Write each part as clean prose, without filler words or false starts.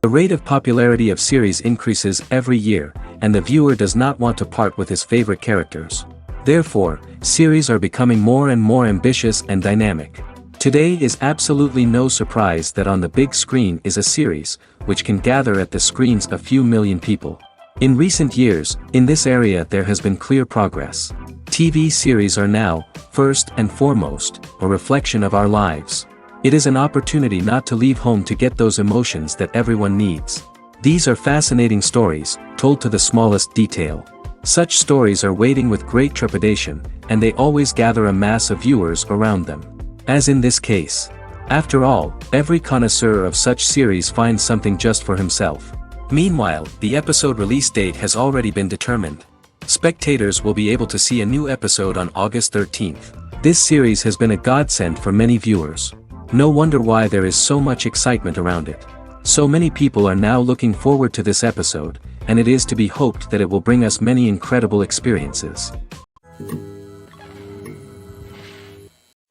The rate of popularity of series increases every year, and the viewer does not want to part with his favorite characters. Therefore, series are becoming more and more ambitious and dynamic. Today is absolutely no surprise that on the big screen is a series, which can gather at the screens a few million people. In recent years, in this area there has been clear progress. TV series are now, first and foremost, a reflection of our lives. It is an opportunity not to leave home to get those emotions that everyone needs. These are fascinating stories, told to the smallest detail. Such stories are waiting with great trepidation, and they always gather a mass of viewers around them. As in this case. After all, every connoisseur of such series finds something just for himself. Meanwhile, the episode release date has already been determined. Spectators will be able to see a new episode on August 13th. This series has been a godsend for many viewers. No wonder why there is so much excitement around it. So many people are now looking forward to this episode, and it is to be hoped that it will bring us many incredible experiences.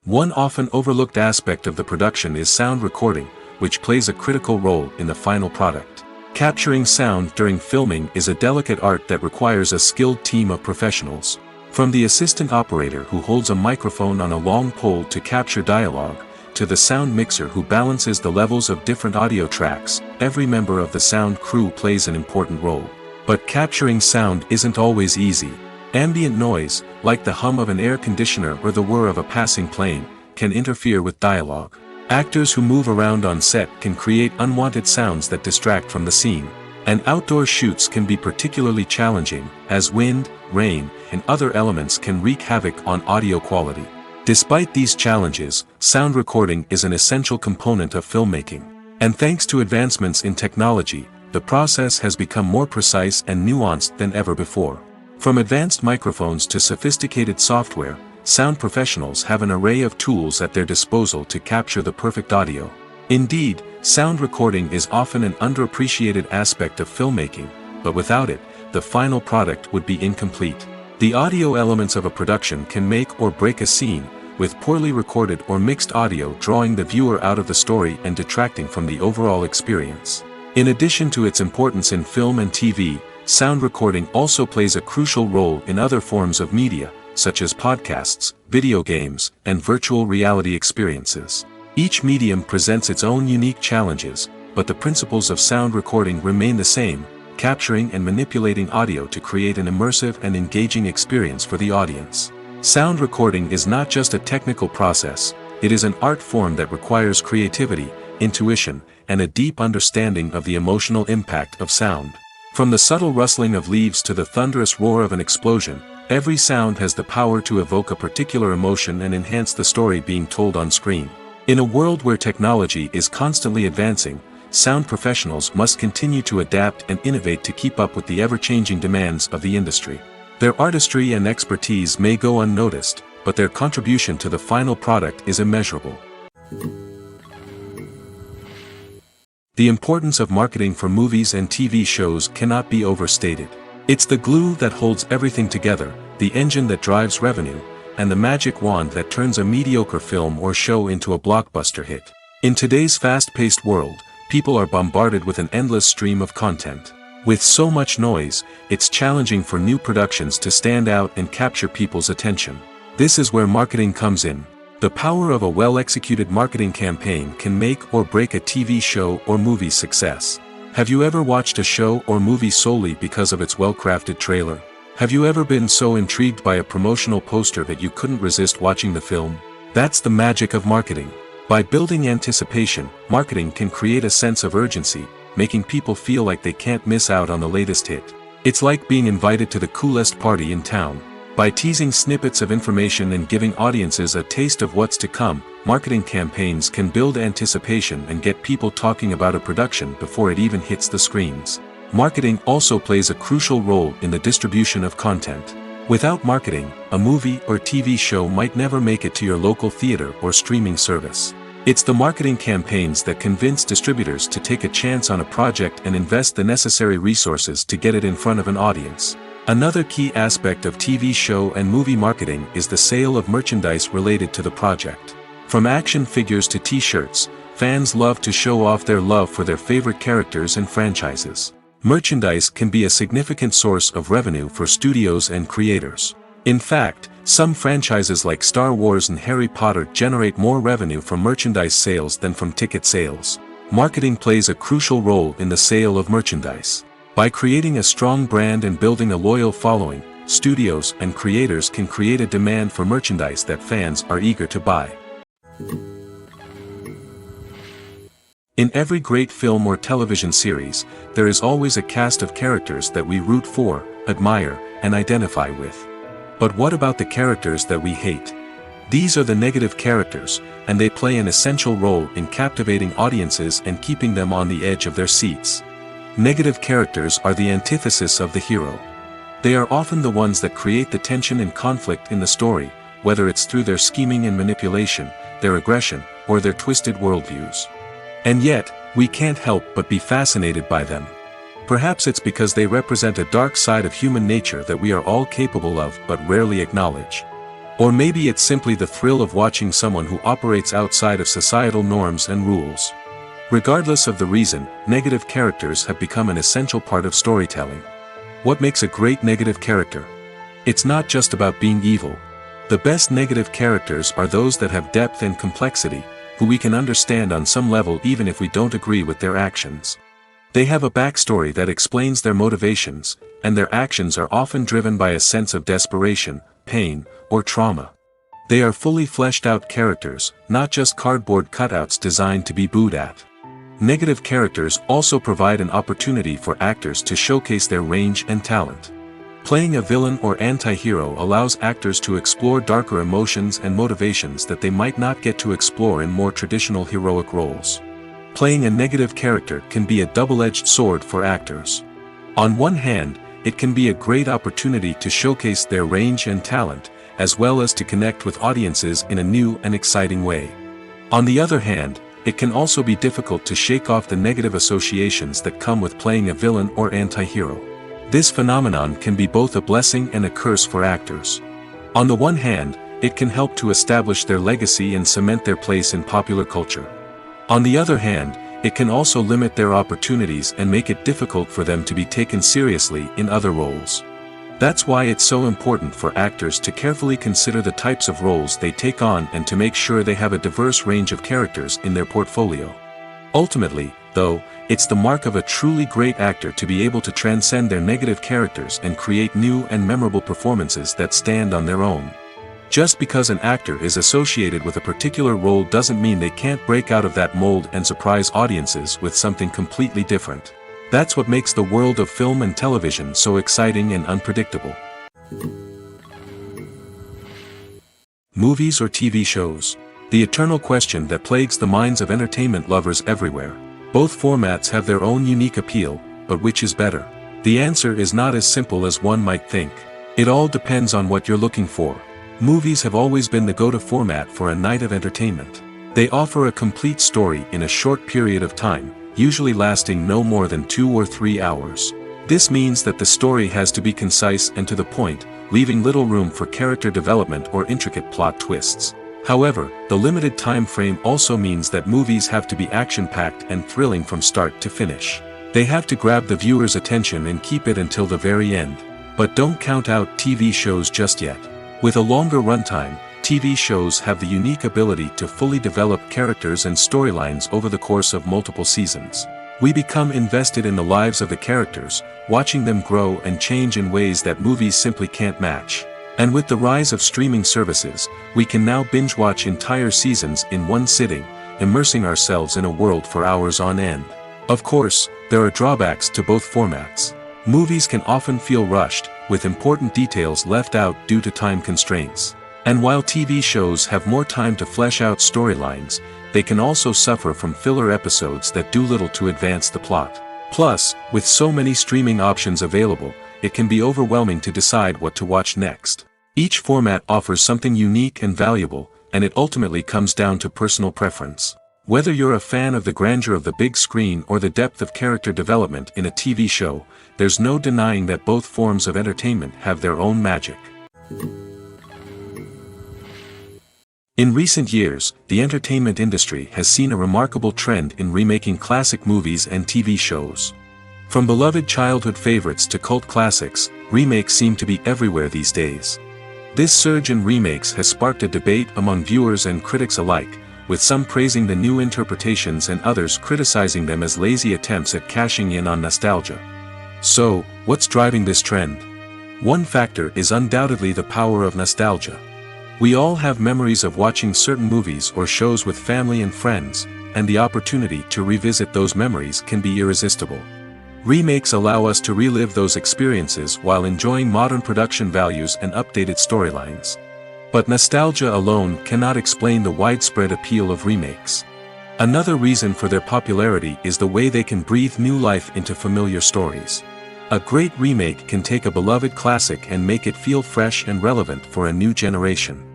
One often overlooked aspect of the production is sound recording, which plays a critical role in the final product. Capturing sound during filming is a delicate art that requires a skilled team of professionals. From the assistant operator who holds a microphone on a long pole to capture dialogue, to the sound mixer who balances the levels of different audio tracks, every member of the sound crew plays an important role. But capturing sound isn't always easy. Ambient noise, like the hum of an air conditioner or the whir of a passing plane, can interfere with dialogue. Actors who move around on set can create unwanted sounds that distract from the scene. And outdoor shoots can be particularly challenging, as wind, rain, and other elements can wreak havoc on audio quality. Despite these challenges, sound recording is an essential component of filmmaking. And thanks to advancements in technology, the process has become more precise and nuanced than ever before. From advanced microphones to sophisticated software, sound professionals have an array of tools at their disposal to capture the perfect audio. Indeed, sound recording is often an underappreciated aspect of filmmaking, but without it, the final product would be incomplete. The audio elements of a production can make or break a scene, with poorly recorded or mixed audio drawing the viewer out of the story and detracting from the overall experience. In addition to its importance in film and TV, sound recording also plays a crucial role in other forms of media, such as podcasts, video games, and virtual reality experiences. Each medium presents its own unique challenges, but the principles of sound recording remain the same, capturing and manipulating audio to create an immersive and engaging experience for the audience. Sound recording is not just a technical process, it is an art form that requires creativity, intuition, and a deep understanding of the emotional impact of sound. From the subtle rustling of leaves to the thunderous roar of an explosion, every sound has the power to evoke a particular emotion and enhance the story being told on screen. In a world where technology is constantly advancing, sound professionals must continue to adapt and innovate to keep up with the ever-changing demands of the industry. Their artistry and expertise may go unnoticed, but their contribution to the final product is immeasurable. The importance of marketing for movies and TV shows cannot be overstated. It's the glue that holds everything together, the engine that drives revenue, and the magic wand that turns a mediocre film or show into a blockbuster hit. In today's fast-paced world, people are bombarded with an endless stream of content. With so much noise, it's challenging for new productions to stand out and capture people's attention. This is where marketing comes in. The power of a well-executed marketing campaign can make or break a TV show or movie's success. Have you ever watched a show or movie solely because of its well-crafted trailer? Have you ever been so intrigued by a promotional poster that you couldn't resist watching the film? That's the magic of marketing. By building anticipation, marketing can create a sense of urgency, making people feel like they can't miss out on the latest hit. It's like being invited to the coolest party in town. By teasing snippets of information and giving audiences a taste of what's to come, marketing campaigns can build anticipation and get people talking about a production before it even hits the screens. Marketing also plays a crucial role in the distribution of content. Without marketing, a movie or TV show might never make it to your local theater or streaming service. It's the marketing campaigns that convince distributors to take a chance on a project and invest the necessary resources to get it in front of an audience. Another key aspect of TV show and movie marketing is the sale of merchandise related to the project. From action figures to t-shirts, fans love to show off their love for their favorite characters and franchises. Merchandise can be a significant source of revenue for studios and creators. In fact, some franchises like Star Wars and Harry Potter generate more revenue from merchandise sales than from ticket sales. Marketing plays a crucial role in the sale of merchandise. By creating a strong brand and building a loyal following, studios and creators can create a demand for merchandise that fans are eager to buy. In every great film or television series, there is always a cast of characters that we root for, admire, and identify with. But what about the characters that we hate? These are the negative characters, and they play an essential role in captivating audiences and keeping them on the edge of their seats. Negative characters are the antithesis of the hero. They are often the ones that create the tension and conflict in the story, whether it's through their scheming and manipulation, their aggression, or their twisted worldviews. And yet, we can't help but be fascinated by them. Perhaps it's because they represent a dark side of human nature that we are all capable of but rarely acknowledge. Or maybe it's simply the thrill of watching someone who operates outside of societal norms and rules. Regardless of the reason, negative characters have become an essential part of storytelling. What makes a great negative character? It's not just about being evil. The best negative characters are those that have depth and complexity, who we can understand on some level even if we don't agree with their actions. They have a backstory that explains their motivations, and their actions are often driven by a sense of desperation, pain, or trauma. They are fully fleshed out characters, not just cardboard cutouts designed to be booed at. Negative characters also provide an opportunity for actors to showcase their range and talent. Playing a villain or anti-hero allows actors to explore darker emotions and motivations that they might not get to explore in more traditional heroic roles. Playing a negative character can be a double-edged sword for actors. On one hand, it can be a great opportunity to showcase their range and talent, as well as to connect with audiences in a new and exciting way. On the other hand, it can also be difficult to shake off the negative associations that come with playing a villain or anti-hero. This phenomenon can be both a blessing and a curse for actors. On the one hand, it can help to establish their legacy and cement their place in popular culture. On the other hand, it can also limit their opportunities and make it difficult for them to be taken seriously in other roles. That's why it's so important for actors to carefully consider the types of roles they take on and to make sure they have a diverse range of characters in their portfolio. Ultimately, though, it's the mark of a truly great actor to be able to transcend their negative characters and create new and memorable performances that stand on their own. Just because an actor is associated with a particular role doesn't mean they can't break out of that mold and surprise audiences with something completely different. That's what makes the world of film and television so exciting and unpredictable. Movies or TV shows? The eternal question that plagues the minds of entertainment lovers everywhere. Both formats have their own unique appeal, but which is better? The answer is not as simple as one might think. It all depends on what you're looking for. Movies have always been the go-to format for a night of entertainment. They offer a complete story in a short period of time, usually lasting no more than 2 or 3 hours. This means that the story has to be concise and to the point, leaving little room for character development or intricate plot twists. However, the limited time frame also means that movies have to be action-packed and thrilling from start to finish. They have to grab the viewer's attention and keep it until the very end. But don't count out TV shows just yet. With a longer runtime, TV shows have the unique ability to fully develop characters and storylines over the course of multiple seasons. We become invested in the lives of the characters, watching them grow and change in ways that movies simply can't match. And with the rise of streaming services, we can now binge-watch entire seasons in one sitting, immersing ourselves in a world for hours on end. Of course, there are drawbacks to both formats. Movies can often feel rushed, with important details left out due to time constraints. And while TV shows have more time to flesh out storylines, they can also suffer from filler episodes that do little to advance the plot. Plus, with so many streaming options available, it can be overwhelming to decide what to watch next. Each format offers something unique and valuable, and it ultimately comes down to personal preference. Whether you're a fan of the grandeur of the big screen or the depth of character development in a TV show, there's no denying that both forms of entertainment have their own magic. In recent years, the entertainment industry has seen a remarkable trend in remaking classic movies and TV shows. From beloved childhood favorites to cult classics, remakes seem to be everywhere these days. This surge in remakes has sparked a debate among viewers and critics alike, with some praising the new interpretations and others criticizing them as lazy attempts at cashing in on nostalgia. So, what's driving this trend? One factor is undoubtedly the power of nostalgia. We all have memories of watching certain movies or shows with family and friends, and the opportunity to revisit those memories can be irresistible. Remakes allow us to relive those experiences while enjoying modern production values and updated storylines. But nostalgia alone cannot explain the widespread appeal of remakes. Another reason for their popularity is the way they can breathe new life into familiar stories. A great remake can take a beloved classic and make it feel fresh and relevant for a new generation.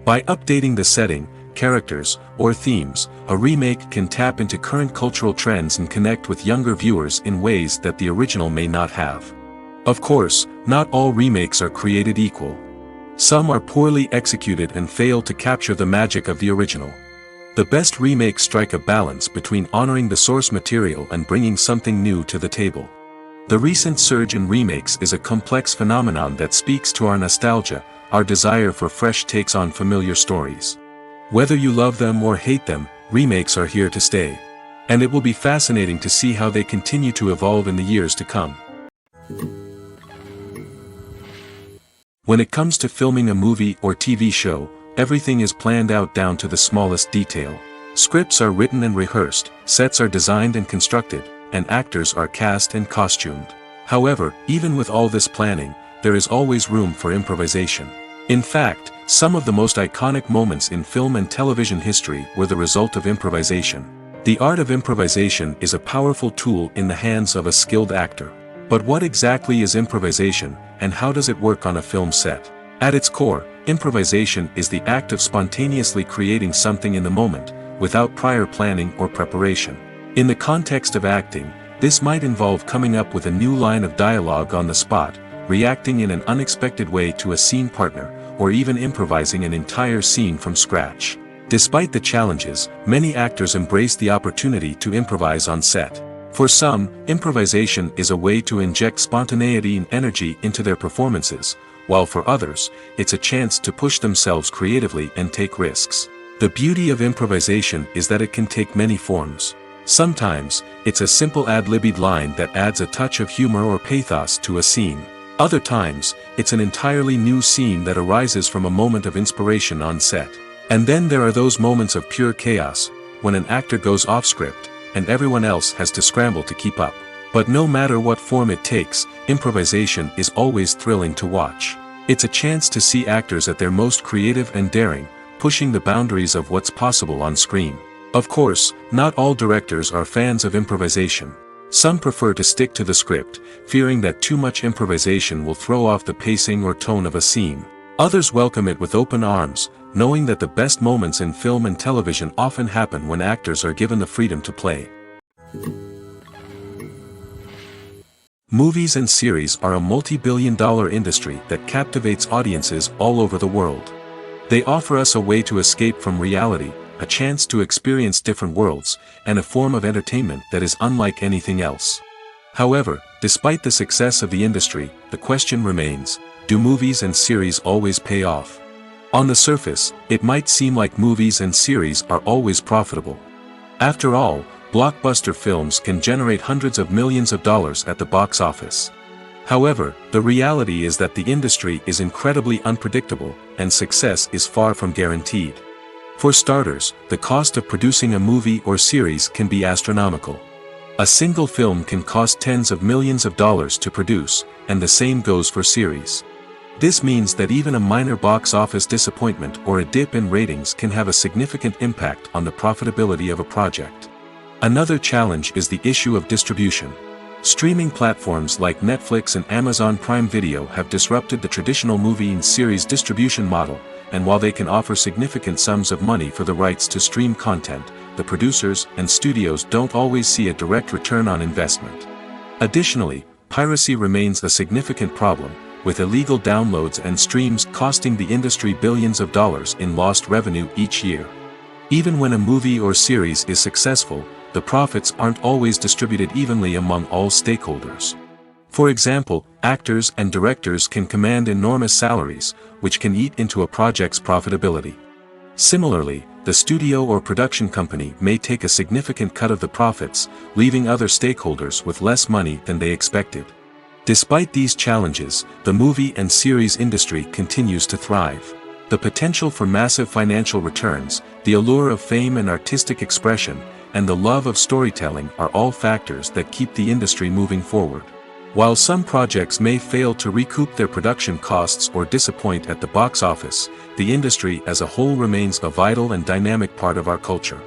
By updating the setting, characters, or themes, a remake can tap into current cultural trends and connect with younger viewers in ways that the original may not have. Of course, not all remakes are created equal. Some are poorly executed and fail to capture the magic of the original. The best remakes strike a balance between honoring the source material and bringing something new to the table. The recent surge in remakes is a complex phenomenon that speaks to our nostalgia, our desire for fresh takes on familiar stories. Whether you love them or hate them, remakes are here to stay. And it will be fascinating to see how they continue to evolve in the years to come. When it comes to filming a movie or TV show, everything is planned out down to the smallest detail. Scripts are written and rehearsed, sets are designed and constructed, and actors are cast and costumed. However, even with all this planning, there is always room for improvisation. In fact, some of the most iconic moments in film and television history were the result of improvisation. The art of improvisation is a powerful tool in the hands of a skilled actor. But what exactly is improvisation, and how does it work on a film set? At its core, improvisation is the act of spontaneously creating something in the moment, without prior planning or preparation. In the context of acting, this might involve coming up with a new line of dialogue on the spot, reacting in an unexpected way to a scene partner, or even improvising an entire scene from scratch. Despite the challenges, many actors embrace the opportunity to improvise on set. For some, improvisation is a way to inject spontaneity and energy into their performances, while for others, it's a chance to push themselves creatively and take risks. The beauty of improvisation is that it can take many forms. Sometimes, it's a simple ad-libbed line that adds a touch of humor or pathos to a scene. Other times, it's an entirely new scene that arises from a moment of inspiration on set. And then there are those moments of pure chaos, when an actor goes off script, and everyone else has to scramble to keep up. But no matter what form it takes, improvisation is always thrilling to watch. It's a chance to see actors at their most creative and daring, pushing the boundaries of what's possible on screen. Of course, not all directors are fans of improvisation. Some prefer to stick to the script, fearing that too much improvisation will throw off the pacing or tone of a scene. Others welcome it with open arms, knowing that the best moments in film and television often happen when actors are given the freedom to play. Movies and series are a multi-billion-dollar industry that captivates audiences all over the world. They offer us a way to escape from reality, a chance to experience different worlds, and a form of entertainment that is unlike anything else. However, despite the success of the industry, the question remains, do movies and series always pay off? On the surface, it might seem like movies and series are always profitable. After all, blockbuster films can generate hundreds of millions of dollars at the box office. However, the reality is that the industry is incredibly unpredictable, and success is far from guaranteed. For starters, the cost of producing a movie or series can be astronomical. A single film can cost tens of millions of dollars to produce, and the same goes for series. This means that even a minor box office disappointment or a dip in ratings can have a significant impact on the profitability of a project. Another challenge is the issue of distribution. Streaming platforms like Netflix and Amazon Prime Video have disrupted the traditional movie and series distribution model, and while they can offer significant sums of money for the rights to stream content, the producers and studios don't always see a direct return on investment. Additionally, piracy remains a significant problem, with illegal downloads and streams costing the industry billions of dollars in lost revenue each year. Even when a movie or series is successful, the profits aren't always distributed evenly among all stakeholders. For example, actors and directors can command enormous salaries, which can eat into a project's profitability. Similarly, the studio or production company may take a significant cut of the profits, leaving other stakeholders with less money than they expected. Despite these challenges, the movie and series industry continues to thrive. The potential for massive financial returns, the allure of fame and artistic expression, and the love of storytelling are all factors that keep the industry moving forward. While some projects may fail to recoup their production costs or disappoint at the box office, the industry as a whole remains a vital and dynamic part of our culture.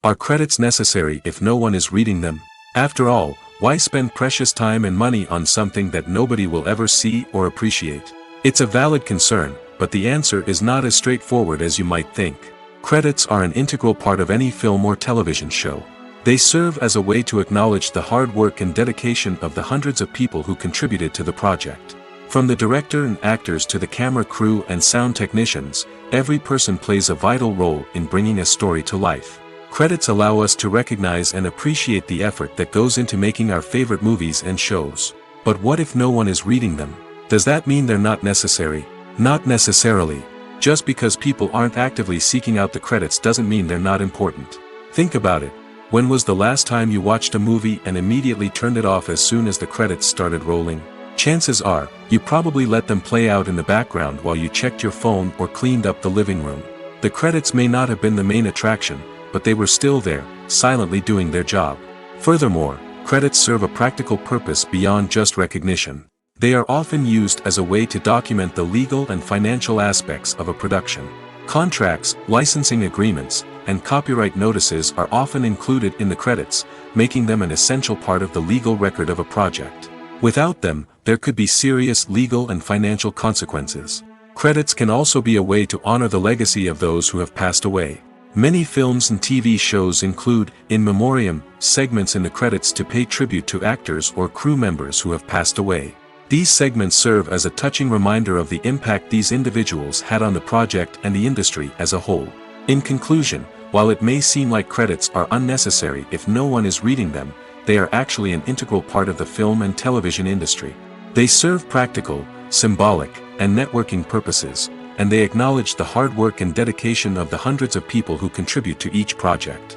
Are credits necessary if no one is reading them? After all, why spend precious time and money on something that nobody will ever see or appreciate? It's a valid concern, but the answer is not as straightforward as you might think. Credits are an integral part of any film or television show. They serve as a way to acknowledge the hard work and dedication of the hundreds of people who contributed to the project. From the director and actors to the camera crew and sound technicians, every person plays a vital role in bringing a story to life. Credits allow us to recognize and appreciate the effort that goes into making our favorite movies and shows. But what if no one is reading them? Does that mean they're not necessary? Not necessarily. Just because people aren't actively seeking out the credits doesn't mean they're not important. Think about it. When was the last time you watched a movie and immediately turned it off as soon as the credits started rolling? Chances are, you probably let them play out in the background while you checked your phone or cleaned up the living room. The credits may not have been the main attraction, but they were still there, silently doing their job. Furthermore, credits serve a practical purpose beyond just recognition. They are often used as a way to document the legal and financial aspects of a production. Contracts, licensing agreements, and copyright notices are often included in the credits, making them an essential part of the legal record of a project. Without them, there could be serious legal and financial consequences. Credits can also be a way to honor the legacy of those who have passed away. Many films and TV shows include, in memoriam, segments in the credits to pay tribute to actors or crew members who have passed away. These segments serve as a touching reminder of the impact these individuals had on the project and the industry as a whole. In conclusion, while it may seem like credits are unnecessary if no one is reading them, they are actually an integral part of the film and television industry. They serve practical, symbolic, and networking purposes, and they acknowledge the hard work and dedication of the hundreds of people who contribute to each project.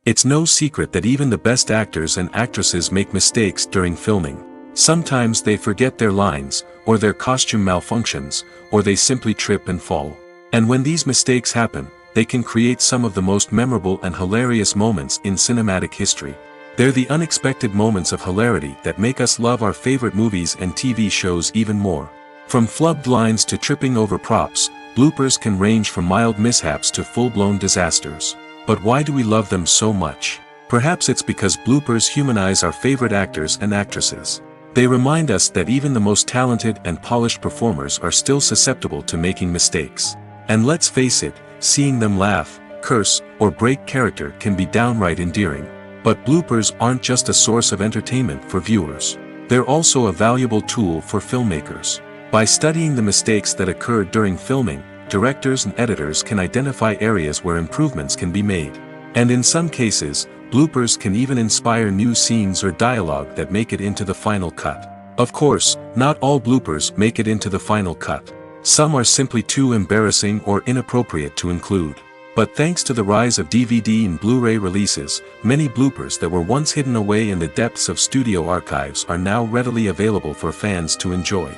It's no secret that even the best actors and actresses make mistakes during filming. Sometimes they forget their lines, or their costume malfunctions, or they simply trip and fall. And when these mistakes happen, they can create some of the most memorable and hilarious moments in cinematic history. They're the unexpected moments of hilarity that make us love our favorite movies and TV shows even more. From flubbed lines to tripping over props, bloopers can range from mild mishaps to full-blown disasters. But why do we love them so much? Perhaps it's because bloopers humanize our favorite actors and actresses. They remind us that even the most talented and polished performers are still susceptible to making mistakes. And let's face it, seeing them laugh, curse, or break character can be downright endearing. But bloopers aren't just a source of entertainment for viewers. They're also a valuable tool for filmmakers. By studying the mistakes that occurred during filming, directors and editors can identify areas where improvements can be made. And in some cases, bloopers can even inspire new scenes or dialogue that make it into the final cut. Of course, not all bloopers make it into the final cut. Some are simply too embarrassing or inappropriate to include. But thanks to the rise of DVD and Blu-ray releases, many bloopers that were once hidden away in the depths of studio archives are now readily available for fans to enjoy.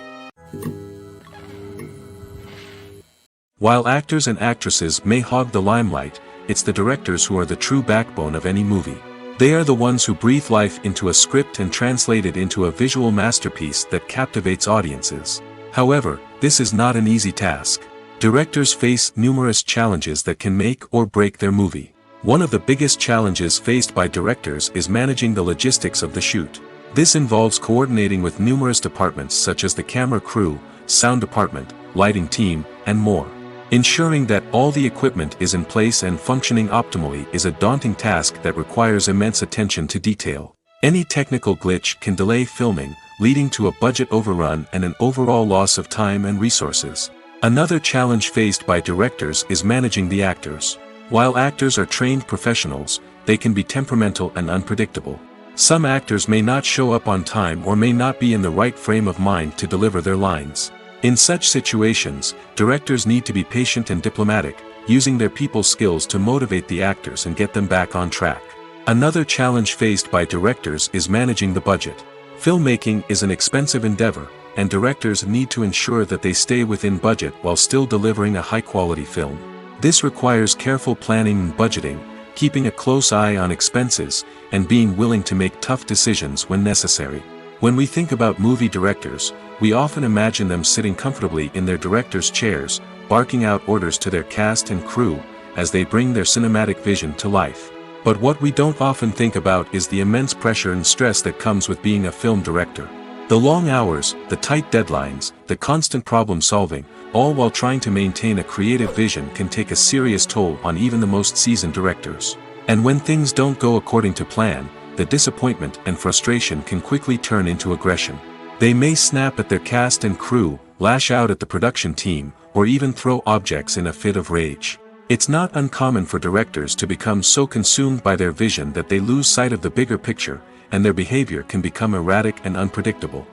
While actors and actresses may hog the limelight, it's the directors who are the true backbone of any movie. They are the ones who breathe life into a script and translate it into a visual masterpiece that captivates audiences. However, this is not an easy task. Directors face numerous challenges that can make or break their movie. One of the biggest challenges faced by directors is managing the logistics of the shoot. This involves coordinating with numerous departments such as the camera crew, sound department, lighting team, and more. Ensuring that all the equipment is in place and functioning optimally is a daunting task that requires immense attention to detail. Any technical glitch can delay filming, leading to a budget overrun and an overall loss of time and resources. Another challenge faced by directors is managing the actors. While actors are trained professionals, they can be temperamental and unpredictable. Some actors may not show up on time or may not be in the right frame of mind to deliver their lines. In such situations, directors need to be patient and diplomatic, using their people skills to motivate the actors and get them back on track. Another challenge faced by directors is managing the budget. Filmmaking is an expensive endeavor, and directors need to ensure that they stay within budget while still delivering a high-quality film. This requires careful planning and budgeting, keeping a close eye on expenses, and being willing to make tough decisions when necessary. When we think about movie directors, we often imagine them sitting comfortably in their director's chairs, barking out orders to their cast and crew, as they bring their cinematic vision to life. But what we don't often think about is the immense pressure and stress that comes with being a film director. The long hours, the tight deadlines, the constant problem solving, all while trying to maintain a creative vision can take a serious toll on even the most seasoned directors. And when things don't go according to plan, the disappointment and frustration can quickly turn into aggression. They may snap at their cast and crew, lash out at the production team, or even throw objects in a fit of rage. It's not uncommon for directors to become so consumed by their vision that they lose sight of the bigger picture, and their behavior can become erratic and unpredictable.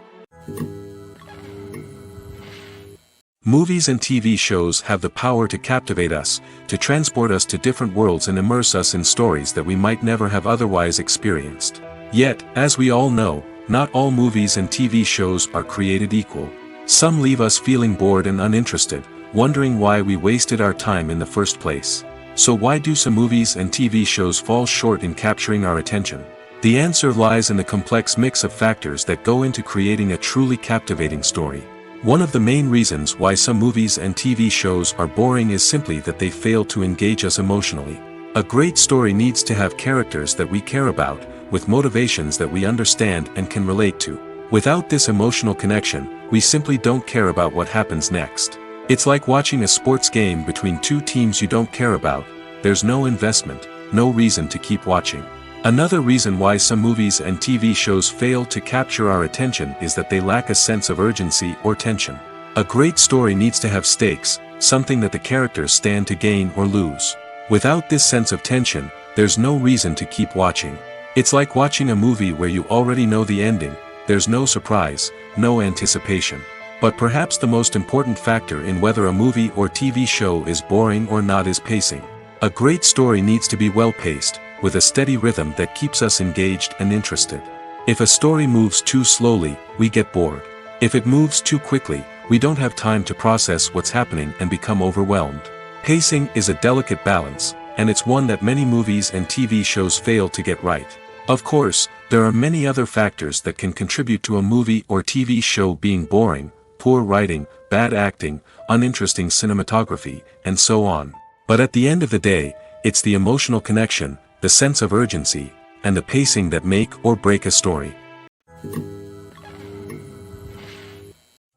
Movies and TV shows have the power to captivate us, to transport us to different worlds and immerse us in stories that we might never have otherwise experienced. Yet, as we all know, not all movies and TV shows are created equal. Some leave us feeling bored and uninterested, wondering why we wasted our time in the first place. So why do some movies and TV shows fall short in capturing our attention? The answer lies in the complex mix of factors that go into creating a truly captivating story. One of the main reasons why some movies and TV shows are boring is simply that they fail to engage us emotionally. A great story needs to have characters that we care about, with motivations that we understand and can relate to. Without this emotional connection, we simply don't care about what happens next. It's like watching a sports game between two teams you don't care about. There's no investment, no reason to keep watching. Another reason why some movies and TV shows fail to capture our attention is that they lack a sense of urgency or tension. A great story needs to have stakes, something that the characters stand to gain or lose. Without this sense of tension, there's no reason to keep watching. It's like watching a movie where you already know the ending. There's no surprise, no anticipation. But perhaps the most important factor in whether a movie or TV show is boring or not is pacing. A great story needs to be well-paced, with a steady rhythm that keeps us engaged and interested. If a story moves too slowly, we get bored. If it moves too quickly, we don't have time to process what's happening and become overwhelmed. Pacing is a delicate balance, and it's one that many movies and TV shows fail to get right. Of course, there are many other factors that can contribute to a movie or TV show being boring: poor writing, bad acting, uninteresting cinematography, and so on. But at the end of the day, it's the emotional connection, the sense of urgency, and the pacing that make or break a story.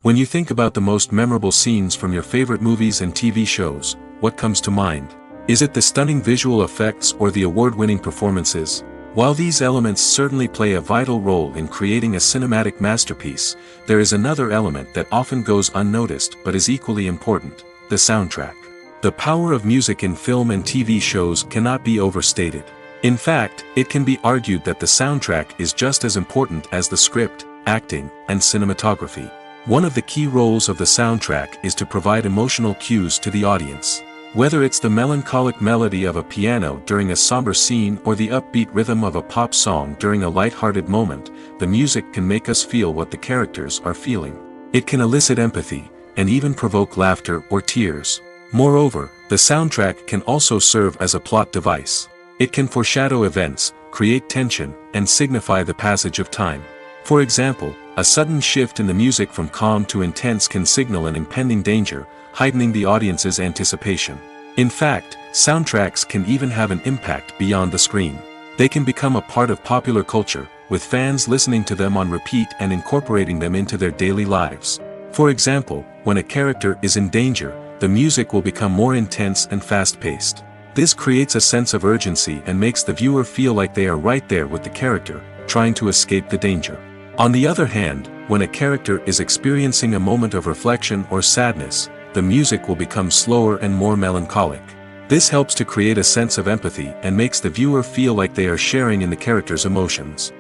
When you think about the most memorable scenes from your favorite movies and TV shows, what comes to mind? Is it the stunning visual effects or the award-winning performances? While these elements certainly play a vital role in creating a cinematic masterpiece, there is another element that often goes unnoticed but is equally important: the soundtrack. The power of music in film and TV shows cannot be overstated. In fact, it can be argued that the soundtrack is just as important as the script, acting, and cinematography. One of the key roles of the soundtrack is to provide emotional cues to the audience. Whether it's the melancholic melody of a piano during a somber scene or the upbeat rhythm of a pop song during a light-hearted moment, the music can make us feel what the characters are feeling. It can elicit empathy, and even provoke laughter or tears. Moreover, the soundtrack can also serve as a plot device. It can foreshadow events, create tension, and signify the passage of time. For example, a sudden shift in the music from calm to intense can signal an impending danger, heightening the audience's anticipation. In fact, soundtracks can even have an impact beyond the screen. They can become a part of popular culture, with fans listening to them on repeat and incorporating them into their daily lives. For example, when a character is in danger, the music will become more intense and fast-paced. This creates a sense of urgency and makes the viewer feel like they are right there with the character, trying to escape the danger. On the other hand, when a character is experiencing a moment of reflection or sadness, the music will become slower and more melancholic. This helps to create a sense of empathy and makes the viewer feel like they are sharing in the character's emotions.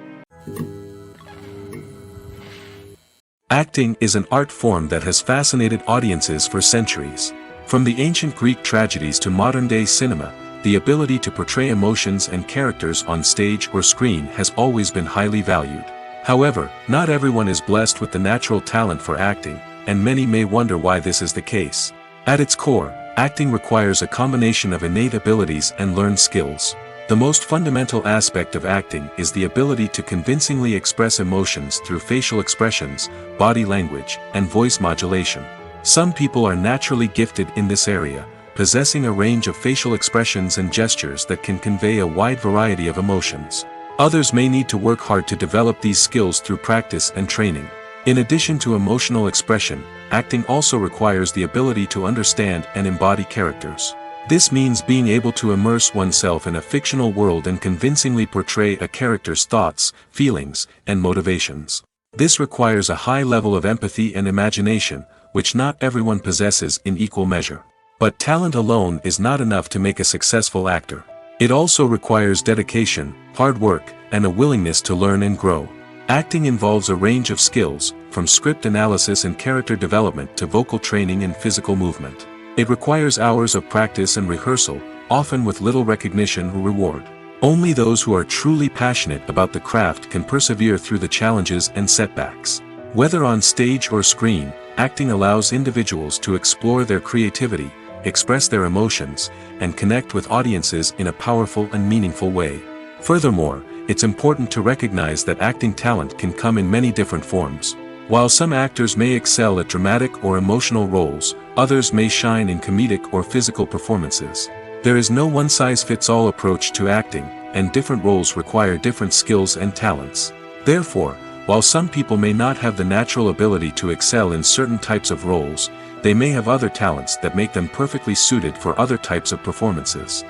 Acting is an art form that has fascinated audiences for centuries. From the ancient Greek tragedies to modern-day cinema, the ability to portray emotions and characters on stage or screen has always been highly valued. However, not everyone is blessed with the natural talent for acting, and many may wonder why this is the case. At its core, acting requires a combination of innate abilities and learned skills. The most fundamental aspect of acting is the ability to convincingly express emotions through facial expressions, body language, and voice modulation. Some people are naturally gifted in this area, possessing a range of facial expressions and gestures that can convey a wide variety of emotions. Others may need to work hard to develop these skills through practice and training. In addition to emotional expression, acting also requires the ability to understand and embody characters. This means being able to immerse oneself in a fictional world and convincingly portray a character's thoughts, feelings, and motivations. This requires a high level of empathy and imagination, which not everyone possesses in equal measure. But talent alone is not enough to make a successful actor. It also requires dedication, hard work, and a willingness to learn and grow. Acting involves a range of skills, from script analysis and character development to vocal training and physical movement. It requires hours of practice and rehearsal, often with little recognition or reward. Only those who are truly passionate about the craft can persevere through the challenges and setbacks. Whether on stage or screen, acting allows individuals to explore their creativity, express their emotions, and connect with audiences in a powerful and meaningful way. Furthermore, it's important to recognize that acting talent can come in many different forms. While some actors may excel at dramatic or emotional roles, others may shine in comedic or physical performances. There is no one-size-fits-all approach to acting, and different roles require different skills and talents. Therefore, while some people may not have the natural ability to excel in certain types of roles, they may have other talents that make them perfectly suited for other types of performances.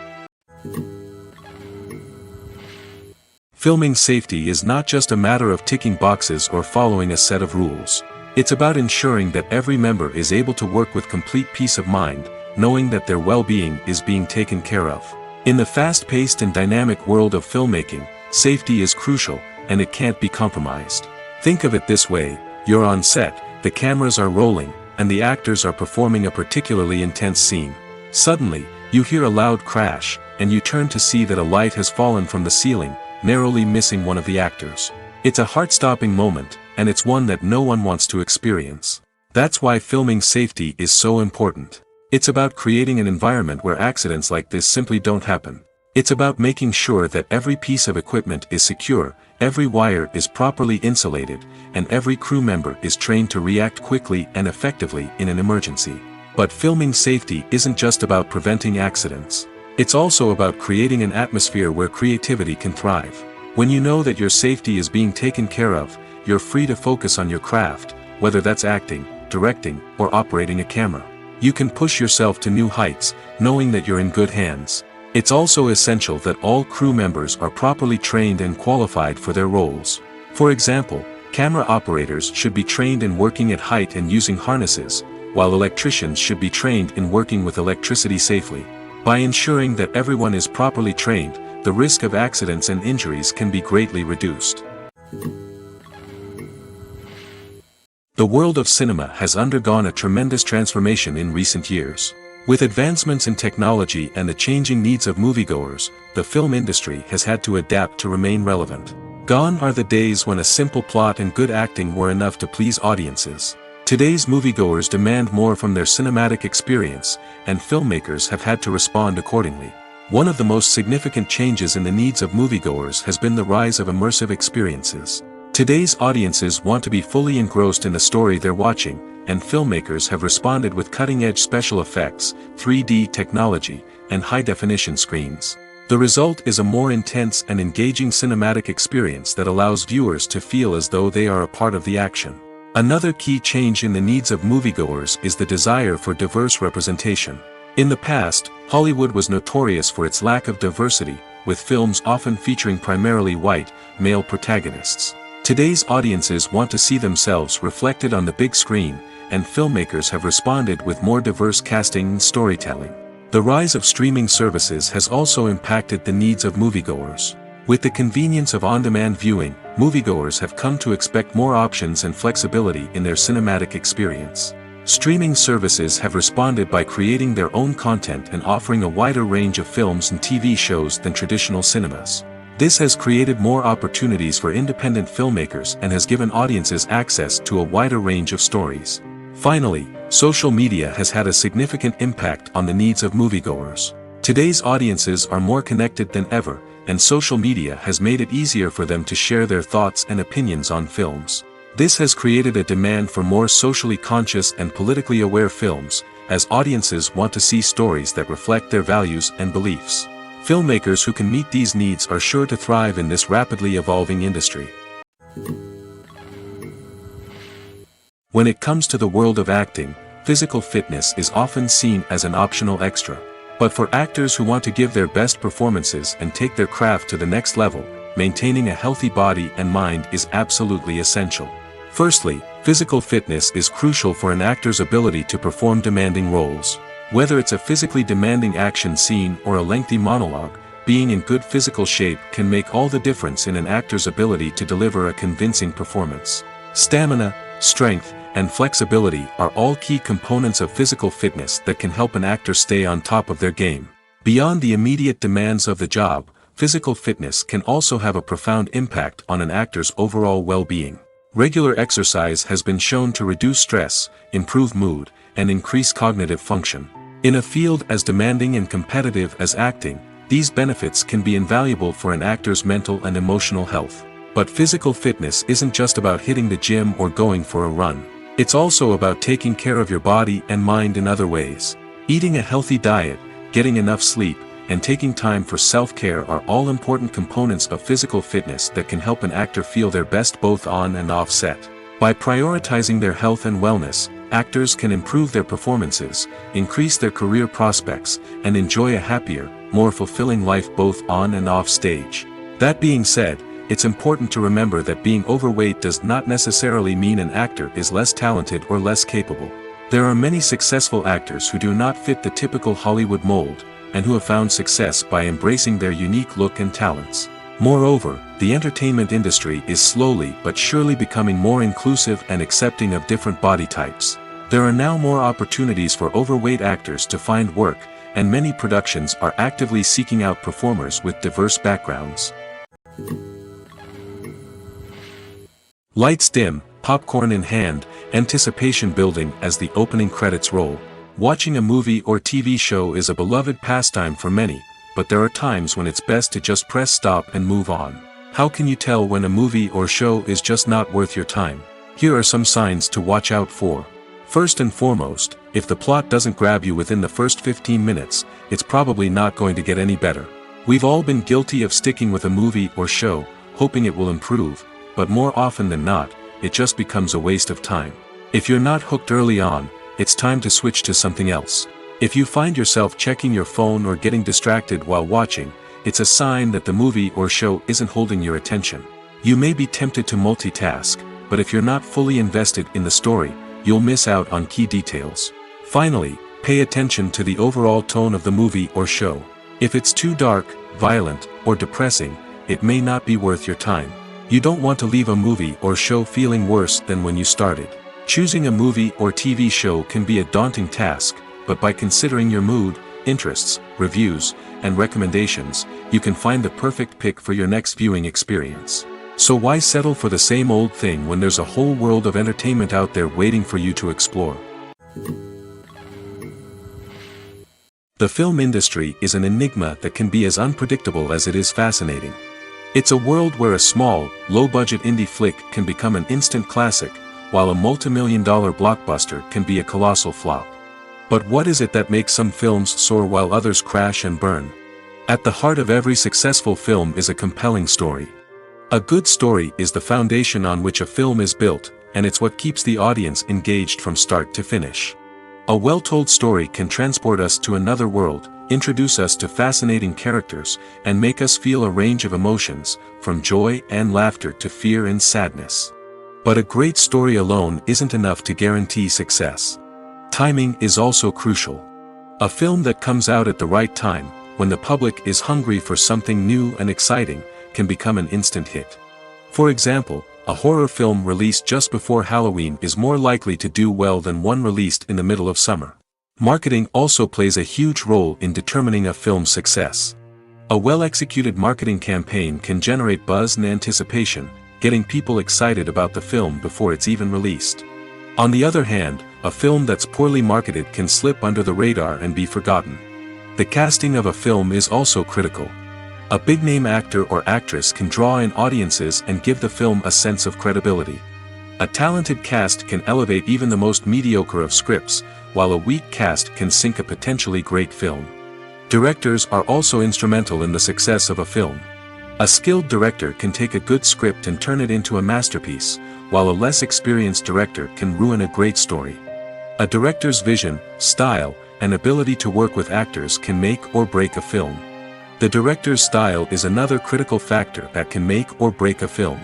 Filming safety is not just a matter of ticking boxes or following a set of rules. It's about ensuring that every member is able to work with complete peace of mind, knowing that their well-being is being taken care of. In the fast-paced and dynamic world of filmmaking, safety is crucial, and it can't be compromised. Think of it this way: you're on set, the cameras are rolling, and the actors are performing a particularly intense scene. Suddenly, you hear a loud crash, and you turn to see that a light has fallen from the ceiling, narrowly missing one of the actors. It's a heart-stopping moment, and it's one that no one wants to experience. That's why filming safety is so important. It's about creating an environment where accidents like this simply don't happen. It's about making sure that every piece of equipment is secure, every wire is properly insulated, and every crew member is trained to react quickly and effectively in an emergency. But filming safety isn't just about preventing accidents. It's also about creating an atmosphere where creativity can thrive. When you know that your safety is being taken care of, you're free to focus on your craft, whether that's acting, directing, or operating a camera. You can push yourself to new heights, knowing that you're in good hands. It's also essential that all crew members are properly trained and qualified for their roles. For example, camera operators should be trained in working at height and using harnesses, while electricians should be trained in working with electricity safely. By ensuring that everyone is properly trained, the risk of accidents and injuries can be greatly reduced. The world of cinema has undergone a tremendous transformation in recent years. With advancements in technology and the changing needs of moviegoers, the film industry has had to adapt to remain relevant. Gone are the days when a simple plot and good acting were enough to please audiences. Today's moviegoers demand more from their cinematic experience, and filmmakers have had to respond accordingly. One of the most significant changes in the needs of moviegoers has been the rise of immersive experiences. Today's audiences want to be fully engrossed in the story they're watching, and filmmakers have responded with cutting-edge special effects, 3D technology, and high-definition screens. The result is a more intense and engaging cinematic experience that allows viewers to feel as though they are a part of the action. Another key change in the needs of moviegoers is the desire for diverse representation. In the past, Hollywood was notorious for its lack of diversity, with films often featuring primarily white, male protagonists. Today's audiences want to see themselves reflected on the big screen, and filmmakers have responded with more diverse casting and storytelling. The rise of streaming services has also impacted the needs of moviegoers. With the convenience of on-demand viewing, moviegoers have come to expect more options and flexibility in their cinematic experience. Streaming services have responded by creating their own content and offering a wider range of films and TV shows than traditional cinemas. This has created more opportunities for independent filmmakers and has given audiences access to a wider range of stories. Finally, social media has had a significant impact on the needs of moviegoers. Today's audiences are more connected than ever, and social media has made it easier for them to share their thoughts and opinions on films. This has created a demand for more socially conscious and politically aware films, as audiences want to see stories that reflect their values and beliefs. Filmmakers who can meet these needs are sure to thrive in this rapidly evolving industry. When it comes to the world of acting, physical fitness is often seen as an optional extra. But for actors who want to give their best performances and take their craft to the next level, maintaining a healthy body and mind is absolutely essential. Firstly, physical fitness is crucial for an actor's ability to perform demanding roles. Whether it's a physically demanding action scene or a lengthy monologue, being in good physical shape can make all the difference in an actor's ability to deliver a convincing performance. Stamina, strength, and flexibility are all key components of physical fitness that can help an actor stay on top of their game. Beyond the immediate demands of the job, physical fitness can also have a profound impact on an actor's overall well-being. Regular exercise has been shown to reduce stress, improve mood, and increase cognitive function. In a field as demanding and competitive as acting, these benefits can be invaluable for an actor's mental and emotional health. But physical fitness isn't just about hitting the gym or going for a run. It's also about taking care of your body and mind in other ways. Eating a healthy diet, getting enough sleep, and taking time for self-care are all important components of physical fitness that can help an actor feel their best both on and off set. By prioritizing their health and wellness, actors can improve their performances, increase their career prospects, and enjoy a happier, more fulfilling life both on and off stage. That being said, it's important to remember that being overweight does not necessarily mean an actor is less talented or less capable. There are many successful actors who do not fit the typical Hollywood mold, and who have found success by embracing their unique look and talents. Moreover, the entertainment industry is slowly but surely becoming more inclusive and accepting of different body types. There are now more opportunities for overweight actors to find work, and many productions are actively seeking out performers with diverse backgrounds. Lights dim, popcorn in hand, anticipation building as the opening credits roll. Watching a movie or TV show is a beloved pastime for many, but there are times when it's best to just press stop and move on. How can you tell when a movie or show is just not worth your time? Here are some signs to watch out for. First and foremost, if the plot doesn't grab you within the first 15 minutes, it's probably not going to get any better. We've all been guilty of sticking with a movie or show, hoping it will improve, but more often than not, it just becomes a waste of time. If you're not hooked early on, it's time to switch to something else. If you find yourself checking your phone or getting distracted while watching, it's a sign that the movie or show isn't holding your attention. You may be tempted to multitask, but if you're not fully invested in the story, you'll miss out on key details. Finally, pay attention to the overall tone of the movie or show. If it's too dark, violent, or depressing, it may not be worth your time. You don't want to leave a movie or show feeling worse than when you started. Choosing a movie or TV show can be a daunting task, but by considering your mood, interests, reviews, and recommendations, you can find the perfect pick for your next viewing experience. So why settle for the same old thing when there's a whole world of entertainment out there waiting for you to explore? The film industry is an enigma that can be as unpredictable as it is fascinating. It's a world where a small, low-budget indie flick can become an instant classic, while a multi-million-dollar blockbuster can be a colossal flop. But what is it that makes some films soar while others crash and burn? At the heart of every successful film is a compelling story. A good story is the foundation on which a film is built, and it's what keeps the audience engaged from start to finish. A well-told story can transport us to another world, introduce us to fascinating characters, and make us feel a range of emotions, from joy and laughter to fear and sadness. But a great story alone isn't enough to guarantee success. Timing is also crucial. A film that comes out at the right time, when the public is hungry for something new and exciting, can become an instant hit. For example, a horror film released just before Halloween is more likely to do well than one released in the middle of summer. Marketing also plays a huge role in determining a film's success. A well-executed marketing campaign can generate buzz and anticipation, getting people excited about the film before it's even released. On the other hand, a film that's poorly marketed can slip under the radar and be forgotten. The casting of a film is also critical. A big-name actor or actress can draw in audiences and give the film a sense of credibility. A talented cast can elevate even the most mediocre of scripts, while a weak cast can sink a potentially great film. Directors are also instrumental in the success of a film. A skilled director can take a good script and turn it into a masterpiece, while a less experienced director can ruin a great story. A director's vision, style, and ability to work with actors can make or break a film. The director's style is another critical factor that can make or break a film.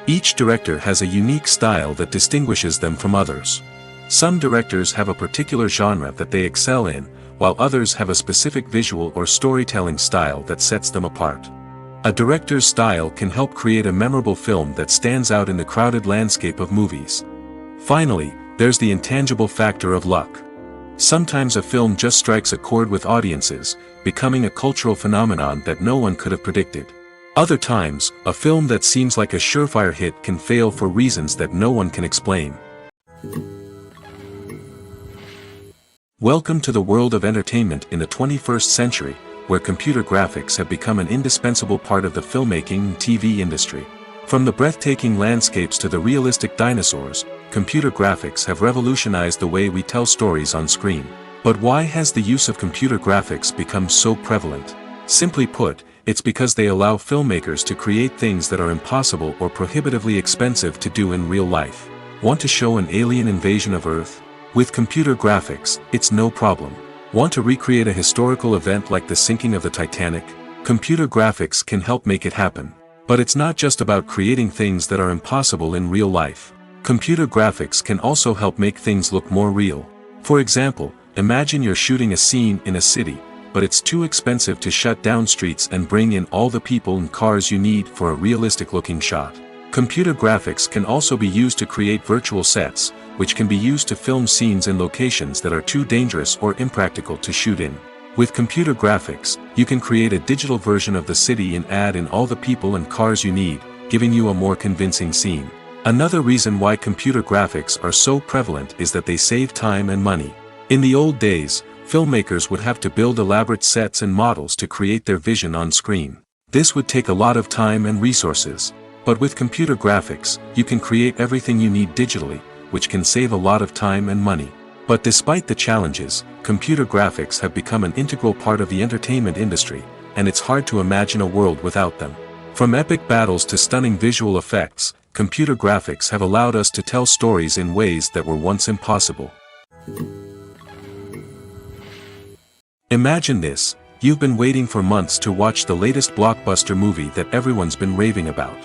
Each director has a unique style that distinguishes them from others. Some directors have a particular genre that they excel in, while others have a specific visual or storytelling style that sets them apart. A director's style can help create a memorable film that stands out in the crowded landscape of movies. Finally, there's the intangible factor of luck. Sometimes a film just strikes a chord with audiences, becoming a cultural phenomenon that no one could have predicted. Other times, a film that seems like a surefire hit can fail for reasons that no one can explain. Welcome to the world of entertainment in the 21st century, where computer graphics have become an indispensable part of the filmmaking and TV industry. From the breathtaking landscapes to the realistic dinosaurs, computer graphics have revolutionized the way we tell stories on screen. But why has the use of computer graphics become so prevalent? Simply put, it's because they allow filmmakers to create things that are impossible or prohibitively expensive to do in real life. Want to show an alien invasion of Earth? With computer graphics, it's no problem. Want to recreate a historical event like the sinking of the Titanic? Computer graphics can help make it happen. But it's not just about creating things that are impossible in real life. Computer graphics can also help make things look more real. For example, imagine you're shooting a scene in a city, but it's too expensive to shut down streets and bring in all the people and cars you need for a realistic-looking shot. Computer graphics can also be used to create virtual sets, which can be used to film scenes in locations that are too dangerous or impractical to shoot in. With computer graphics, you can create a digital version of the city and add in all the people and cars you need, giving you a more convincing scene. Another reason why computer graphics are so prevalent is that they save time and money. In the old days, filmmakers would have to build elaborate sets and models to create their vision on screen. This would take a lot of time and resources. But with computer graphics, you can create everything you need digitally, which can save a lot of time and money. But despite the challenges, computer graphics have become an integral part of the entertainment industry, and it's hard to imagine a world without them. From epic battles to stunning visual effects, computer graphics have allowed us to tell stories in ways that were once impossible. Imagine this: you've been waiting for months to watch the latest blockbuster movie that everyone's been raving about.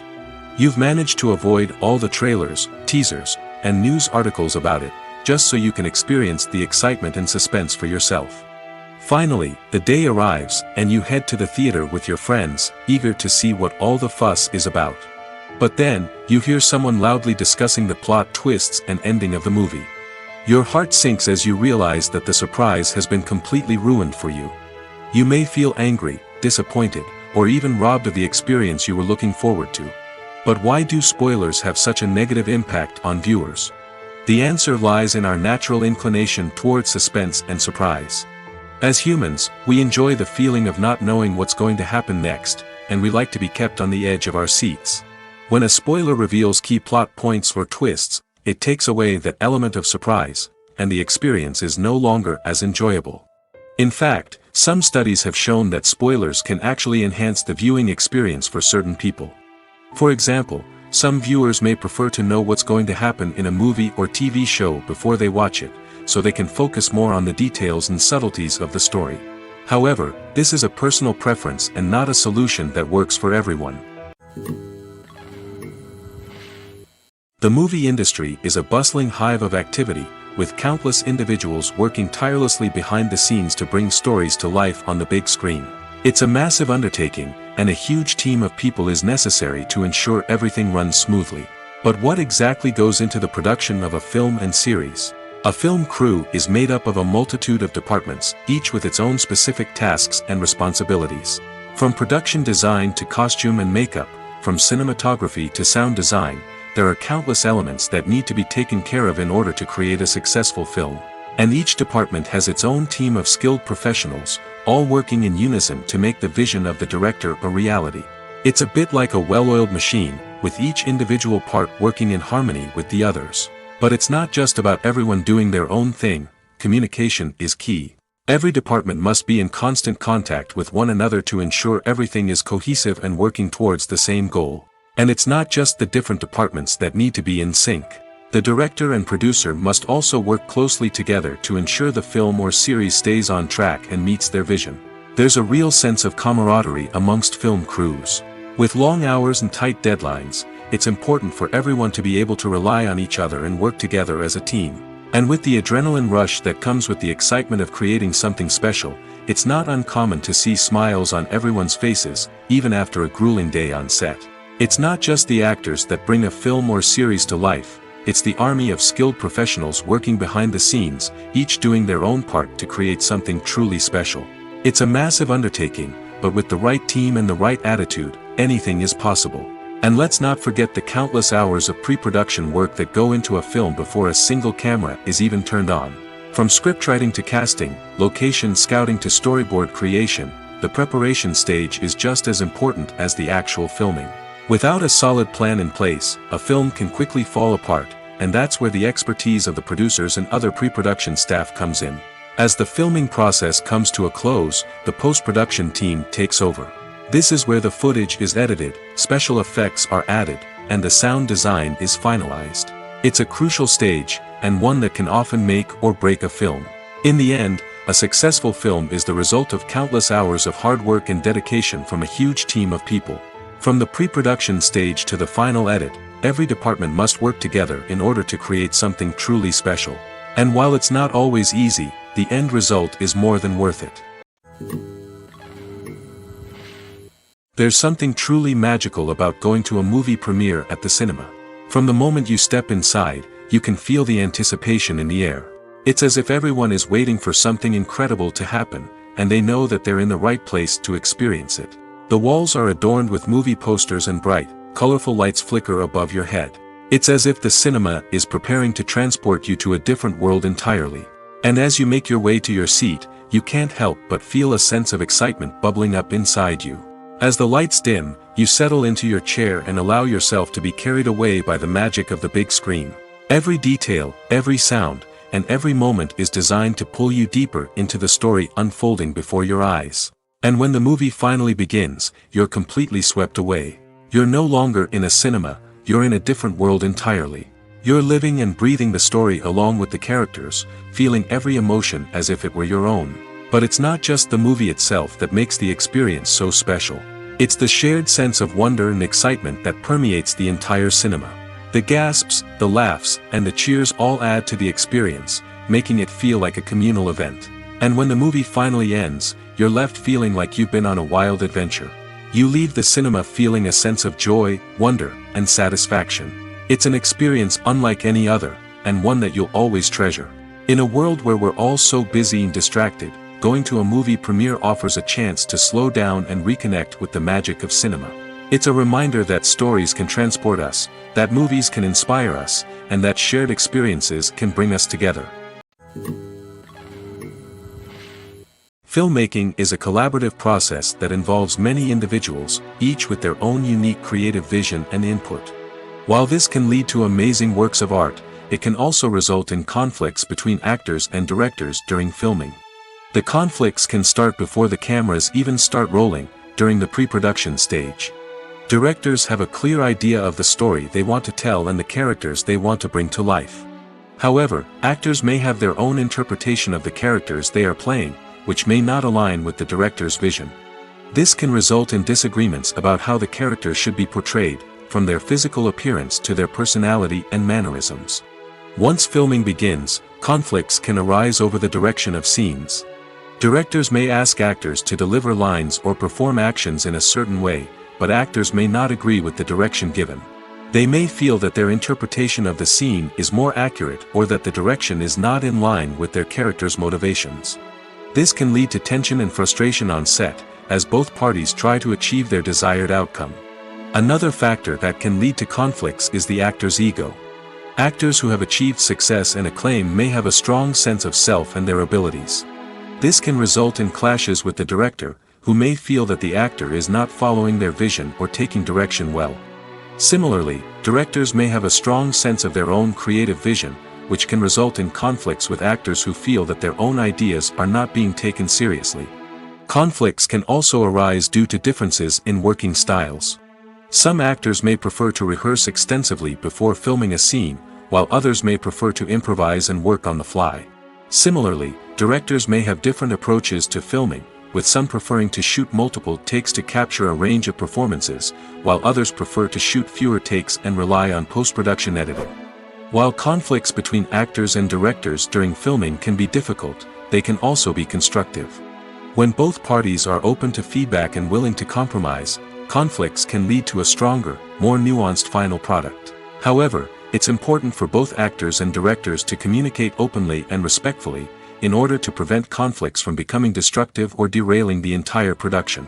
You've managed to avoid all the trailers, teasers, and news articles about it, just so you can experience the excitement and suspense for yourself. Finally, the day arrives, and you head to the theater with your friends, eager to see what all the fuss is about. But then, you hear someone loudly discussing the plot twists and ending of the movie. Your heart sinks as you realize that the surprise has been completely ruined for you. You may feel angry, disappointed, or even robbed of the experience you were looking forward to. But why do spoilers have such a negative impact on viewers? The answer lies in our natural inclination toward suspense and surprise. As humans, we enjoy the feeling of not knowing what's going to happen next, and we like to be kept on the edge of our seats. When a spoiler reveals key plot points or twists, it takes away that element of surprise, and the experience is no longer as enjoyable. In fact, some studies have shown that spoilers can actually enhance the viewing experience for certain people. For example, Some viewers may prefer to know what's going to happen in a movie or TV show before they watch it, so they can focus more on the details and subtleties of the story. However, this is a personal preference and not a solution that works for everyone. The movie industry is a bustling hive of activity, with countless individuals working tirelessly behind the scenes to bring stories to life on the big screen. It's a massive undertaking, and a huge team of people is necessary to ensure everything runs smoothly. But what exactly goes into the production of a film and series? A film crew is made up of a multitude of departments, each with its own specific tasks and responsibilities. From production design to costume and makeup, from cinematography to sound design, there are countless elements that need to be taken care of in order to create a successful film. And each department has its own team of skilled professionals, all working in unison to make the vision of the director a reality. It's a bit like a well-oiled machine, with each individual part working in harmony with the others. But it's not just about everyone doing their own thing. Communication is key. Every department must be in constant contact with one another to ensure everything is cohesive and working towards the same goal. And it's not just the different departments that need to be in sync. The director and producer must also work closely together to ensure the film or series stays on track and meets their vision. There's a real sense of camaraderie amongst film crews. With long hours and tight deadlines, it's important for everyone to be able to rely on each other and work together as a team. And with the adrenaline rush that comes with the excitement of creating something special, it's not uncommon to see smiles on everyone's faces, even after a grueling day on set. It's not just the actors that bring a film or series to life, it's the army of skilled professionals working behind the scenes, each doing their own part to create something truly special. It's a massive undertaking, but with the right team and the right attitude, anything is possible. And let's not forget the countless hours of pre-production work that go into a film before a single camera is even turned on. From scriptwriting to casting, location scouting to storyboard creation, the preparation stage is just as important as the actual filming. Without a solid plan in place, a film can quickly fall apart, and that's where the expertise of the producers and other pre-production staff comes in. As the filming process comes to a close, the post-production team takes over. This is where the footage is edited, special effects are added, and the sound design is finalized. It's a crucial stage, and one that can often make or break a film. In the end, a successful film is the result of countless hours of hard work and dedication from a huge team of people. From the pre-production stage to the final edit, every department must work together in order to create something truly special. And while it's not always easy, the end result is more than worth it. There's something truly magical about going to a movie premiere at the cinema. From the moment you step inside, you can feel the anticipation in the air. It's as if everyone is waiting for something incredible to happen, and they know that they're in the right place to experience it. The walls are adorned with movie posters and bright, colorful lights flicker above your head. It's as if the cinema is preparing to transport you to a different world entirely. And as you make your way to your seat, you can't help but feel a sense of excitement bubbling up inside you. As the lights dim, you settle into your chair and allow yourself to be carried away by the magic of the big screen. Every detail, every sound, and every moment is designed to pull you deeper into the story unfolding before your eyes. And when the movie finally begins, you're completely swept away. You're no longer in a cinema, you're in a different world entirely. You're living and breathing the story along with the characters, feeling every emotion as if it were your own. But it's not just the movie itself that makes the experience so special. It's the shared sense of wonder and excitement that permeates the entire cinema. The gasps, the laughs, and the cheers all add to the experience, making it feel like a communal event. And when the movie finally ends, you're left feeling like you've been on a wild adventure. You leave the cinema feeling a sense of joy, wonder, and satisfaction. It's an experience unlike any other, and one that you'll always treasure. In a world where we're all so busy and distracted, going to a movie premiere offers a chance to slow down and reconnect with the magic of cinema. It's a reminder that stories can transport us, that movies can inspire us, and that shared experiences can bring us together. Filmmaking is a collaborative process that involves many individuals, each with their own unique creative vision and input. While this can lead to amazing works of art, it can also result in conflicts between actors and directors during filming. The conflicts can start before the cameras even start rolling, during the pre-production stage. Directors have a clear idea of the story they want to tell and the characters they want to bring to life. However, actors may have their own interpretation of the characters they are playing, which may not align with the director's vision. This can result in disagreements about how the characters should be portrayed, from their physical appearance to their personality and mannerisms. Once filming begins, conflicts can arise over the direction of scenes. Directors may ask actors to deliver lines or perform actions in a certain way, but actors may not agree with the direction given. They may feel that their interpretation of the scene is more accurate or that the direction is not in line with their character's motivations. This can lead to tension and frustration on set, as both parties try to achieve their desired outcome. Another factor that can lead to conflicts is the actor's ego. Actors who have achieved success and acclaim may have a strong sense of self and their abilities. This can result in clashes with the director, who may feel that the actor is not following their vision or taking direction well. Similarly, directors may have a strong sense of their own creative vision, which can result in conflicts with actors who feel that their own ideas are not being taken seriously. Conflicts can also arise due to differences in working styles. Some actors may prefer to rehearse extensively before filming a scene, while others may prefer to improvise and work on the fly. Similarly, directors may have different approaches to filming, with some preferring to shoot multiple takes to capture a range of performances, while others prefer to shoot fewer takes and rely on post-production editing. While conflicts between actors and directors during filming can be difficult, they can also be constructive. When both parties are open to feedback and willing to compromise, conflicts can lead to a stronger, more nuanced final product. However, it's important for both actors and directors to communicate openly and respectfully, in order to prevent conflicts from becoming destructive or derailing the entire production.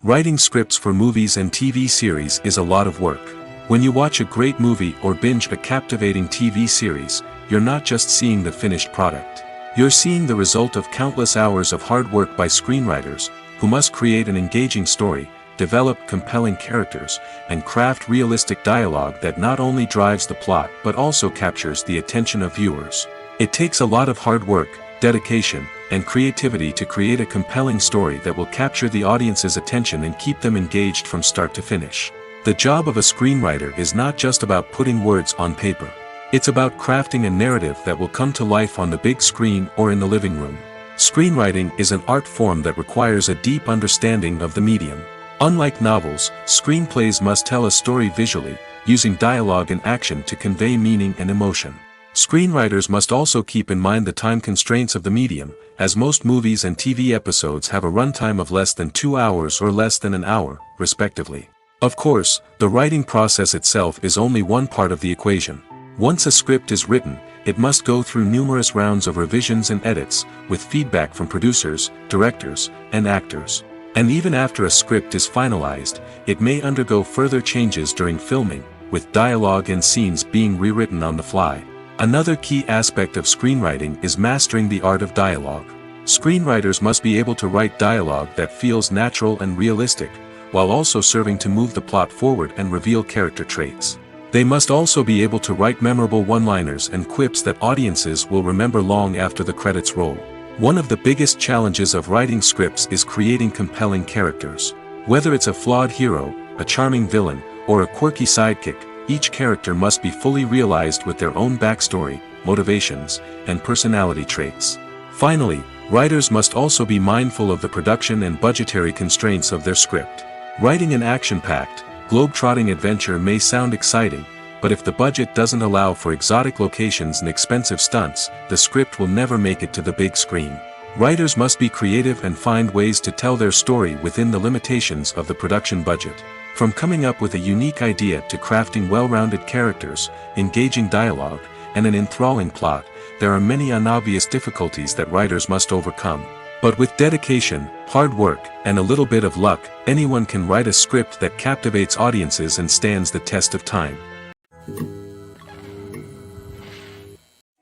Writing scripts for movies and TV series is a lot of work. When you watch a great movie or binge a captivating TV series, you're not just seeing the finished product. You're seeing the result of countless hours of hard work by screenwriters, who must create an engaging story, develop compelling characters, and craft realistic dialogue that not only drives the plot but also captures the attention of viewers. It takes a lot of hard work, dedication, and creativity to create a compelling story that will capture the audience's attention and keep them engaged from start to finish. The job of a screenwriter is not just about putting words on paper. It's about crafting a narrative that will come to life on the big screen or in the living room. Screenwriting is an art form that requires a deep understanding of the medium. Unlike novels, screenplays must tell a story visually, using dialogue and action to convey meaning and emotion. Screenwriters must also keep in mind the time constraints of the medium, as most movies and TV episodes have a runtime of less than 2 hours or less than an hour, respectively. Of course, the writing process itself is only one part of the equation. Once a script is written, it must go through numerous rounds of revisions and edits, with feedback from producers, directors, and actors. And even after a script is finalized, it may undergo further changes during filming, with dialogue and scenes being rewritten on the fly. Another key aspect of screenwriting is mastering the art of dialogue. Screenwriters must be able to write dialogue that feels natural and realistic, while also serving to move the plot forward and reveal character traits. They must also be able to write memorable one-liners and quips that audiences will remember long after the credits roll. One of the biggest challenges of writing scripts is creating compelling characters. Whether it's a flawed hero, a charming villain, or a quirky sidekick, each character must be fully realized with their own backstory, motivations, and personality traits. Finally, writers must also be mindful of the production and budgetary constraints of their script. Writing an action-packed, globe-trotting adventure may sound exciting, but if the budget doesn't allow for exotic locations and expensive stunts, the script will never make it to the big screen. Writers must be creative and find ways to tell their story within the limitations of the production budget. From coming up with a unique idea to crafting well-rounded characters, engaging dialogue, and an enthralling plot, there are many unobvious difficulties that writers must overcome. But with dedication, hard work, and a little bit of luck, anyone can write a script that captivates audiences and stands the test of time.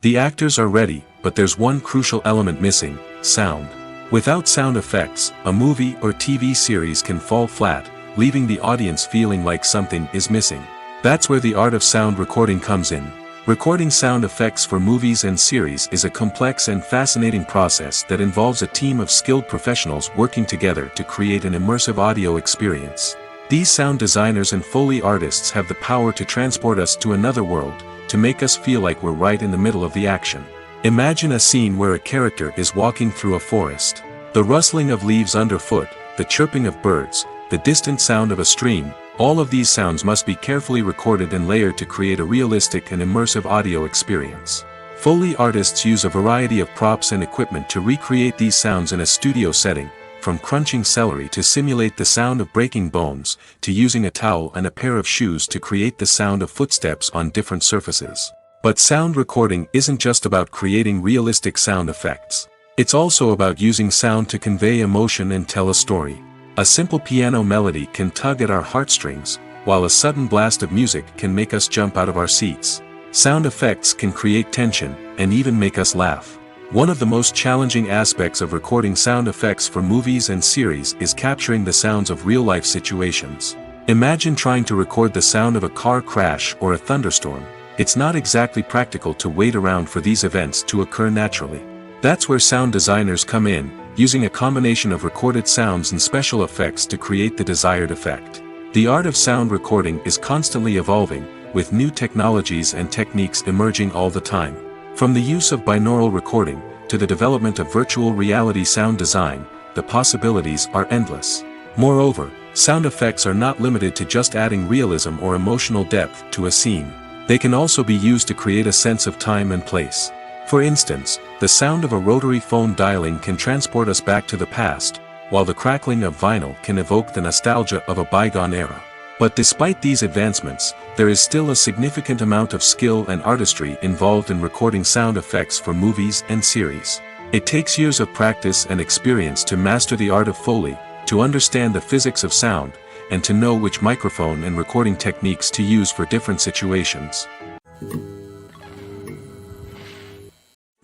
The actors are ready, but there's one crucial element missing: sound. Without sound effects, a movie or TV series can fall flat, leaving the audience feeling like something is missing. That's where the art of sound recording comes in. Recording sound effects for movies and series is a complex and fascinating process that involves a team of skilled professionals working together to create an immersive audio experience. These sound designers and Foley artists have the power to transport us to another world, to make us feel like we're right in the middle of the action. Imagine a scene where a character is walking through a forest. The rustling of leaves underfoot, the chirping of birds, the distant sound of a stream, all of these sounds must be carefully recorded and layered to create a realistic and immersive audio experience. Foley artists use a variety of props and equipment to recreate these sounds in a studio setting, from crunching celery to simulate the sound of breaking bones, to using a towel and a pair of shoes to create the sound of footsteps on different surfaces. But sound recording isn't just about creating realistic sound effects. It's also about using sound to convey emotion and tell a story. A simple piano melody can tug at our heartstrings, while a sudden blast of music can make us jump out of our seats. Sound effects can create tension, and even make us laugh. One of the most challenging aspects of recording sound effects for movies and series is capturing the sounds of real-life situations. Imagine trying to record the sound of a car crash or a thunderstorm. It's not exactly practical to wait around for these events to occur naturally. That's where sound designers come in, using a combination of recorded sounds and special effects to create the desired effect. The art of sound recording is constantly evolving, with new technologies and techniques emerging all the time. From the use of binaural recording, to the development of virtual reality sound design, the possibilities are endless. Moreover, sound effects are not limited to just adding realism or emotional depth to a scene. They can also be used to create a sense of time and place. For instance, the sound of a rotary phone dialing can transport us back to the past, while the crackling of vinyl can evoke the nostalgia of a bygone era. But despite these advancements, there is still a significant amount of skill and artistry involved in recording sound effects for movies and series. It takes years of practice and experience to master the art of Foley, to understand the physics of sound, and to know which microphone and recording techniques to use for different situations.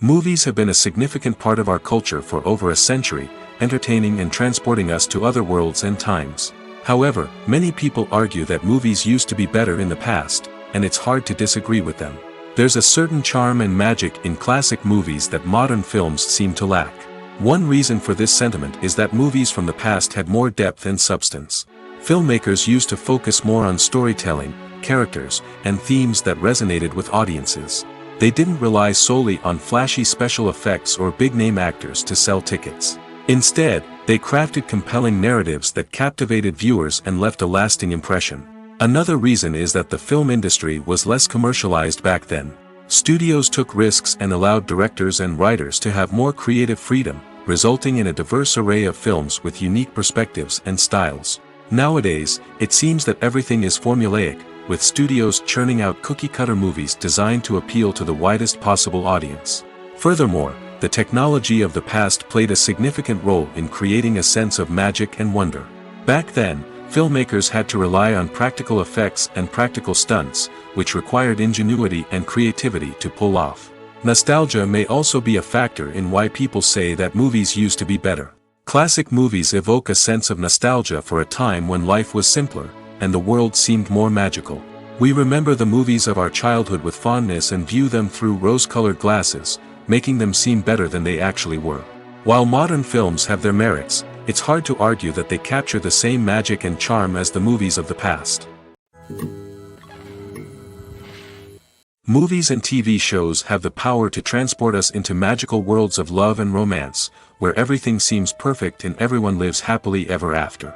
Movies have been a significant part of our culture for over a century, entertaining and transporting us to other worlds and times. However, many people argue that movies used to be better in the past, and it's hard to disagree with them. There's a certain charm and magic in classic movies that modern films seem to lack. One reason for this sentiment is that movies from the past had more depth and substance. Filmmakers used to focus more on storytelling, characters, and themes that resonated with audiences. They didn't rely solely on flashy special effects or big-name actors to sell tickets. Instead, they crafted compelling narratives that captivated viewers and left a lasting impression. Another reason is that the film industry was less commercialized back then. Studios took risks and allowed directors and writers to have more creative freedom, resulting in a diverse array of films with unique perspectives and styles. Nowadays, it seems that everything is formulaic, with studios churning out cookie-cutter movies designed to appeal to the widest possible audience. Furthermore, the technology of the past played a significant role in creating a sense of magic and wonder. Back then, filmmakers had to rely on practical effects and practical stunts, which required ingenuity and creativity to pull off. Nostalgia may also be a factor in why people say that movies used to be better. Classic movies evoke a sense of nostalgia for a time when life was simpler, and the world seemed more magical. We remember the movies of our childhood with fondness and view them through rose-colored glasses, making them seem better than they actually were. While modern films have their merits, it's hard to argue that they capture the same magic and charm as the movies of the past. Movies and TV shows have the power to transport us into magical worlds of love and romance, where everything seems perfect and everyone lives happily ever after.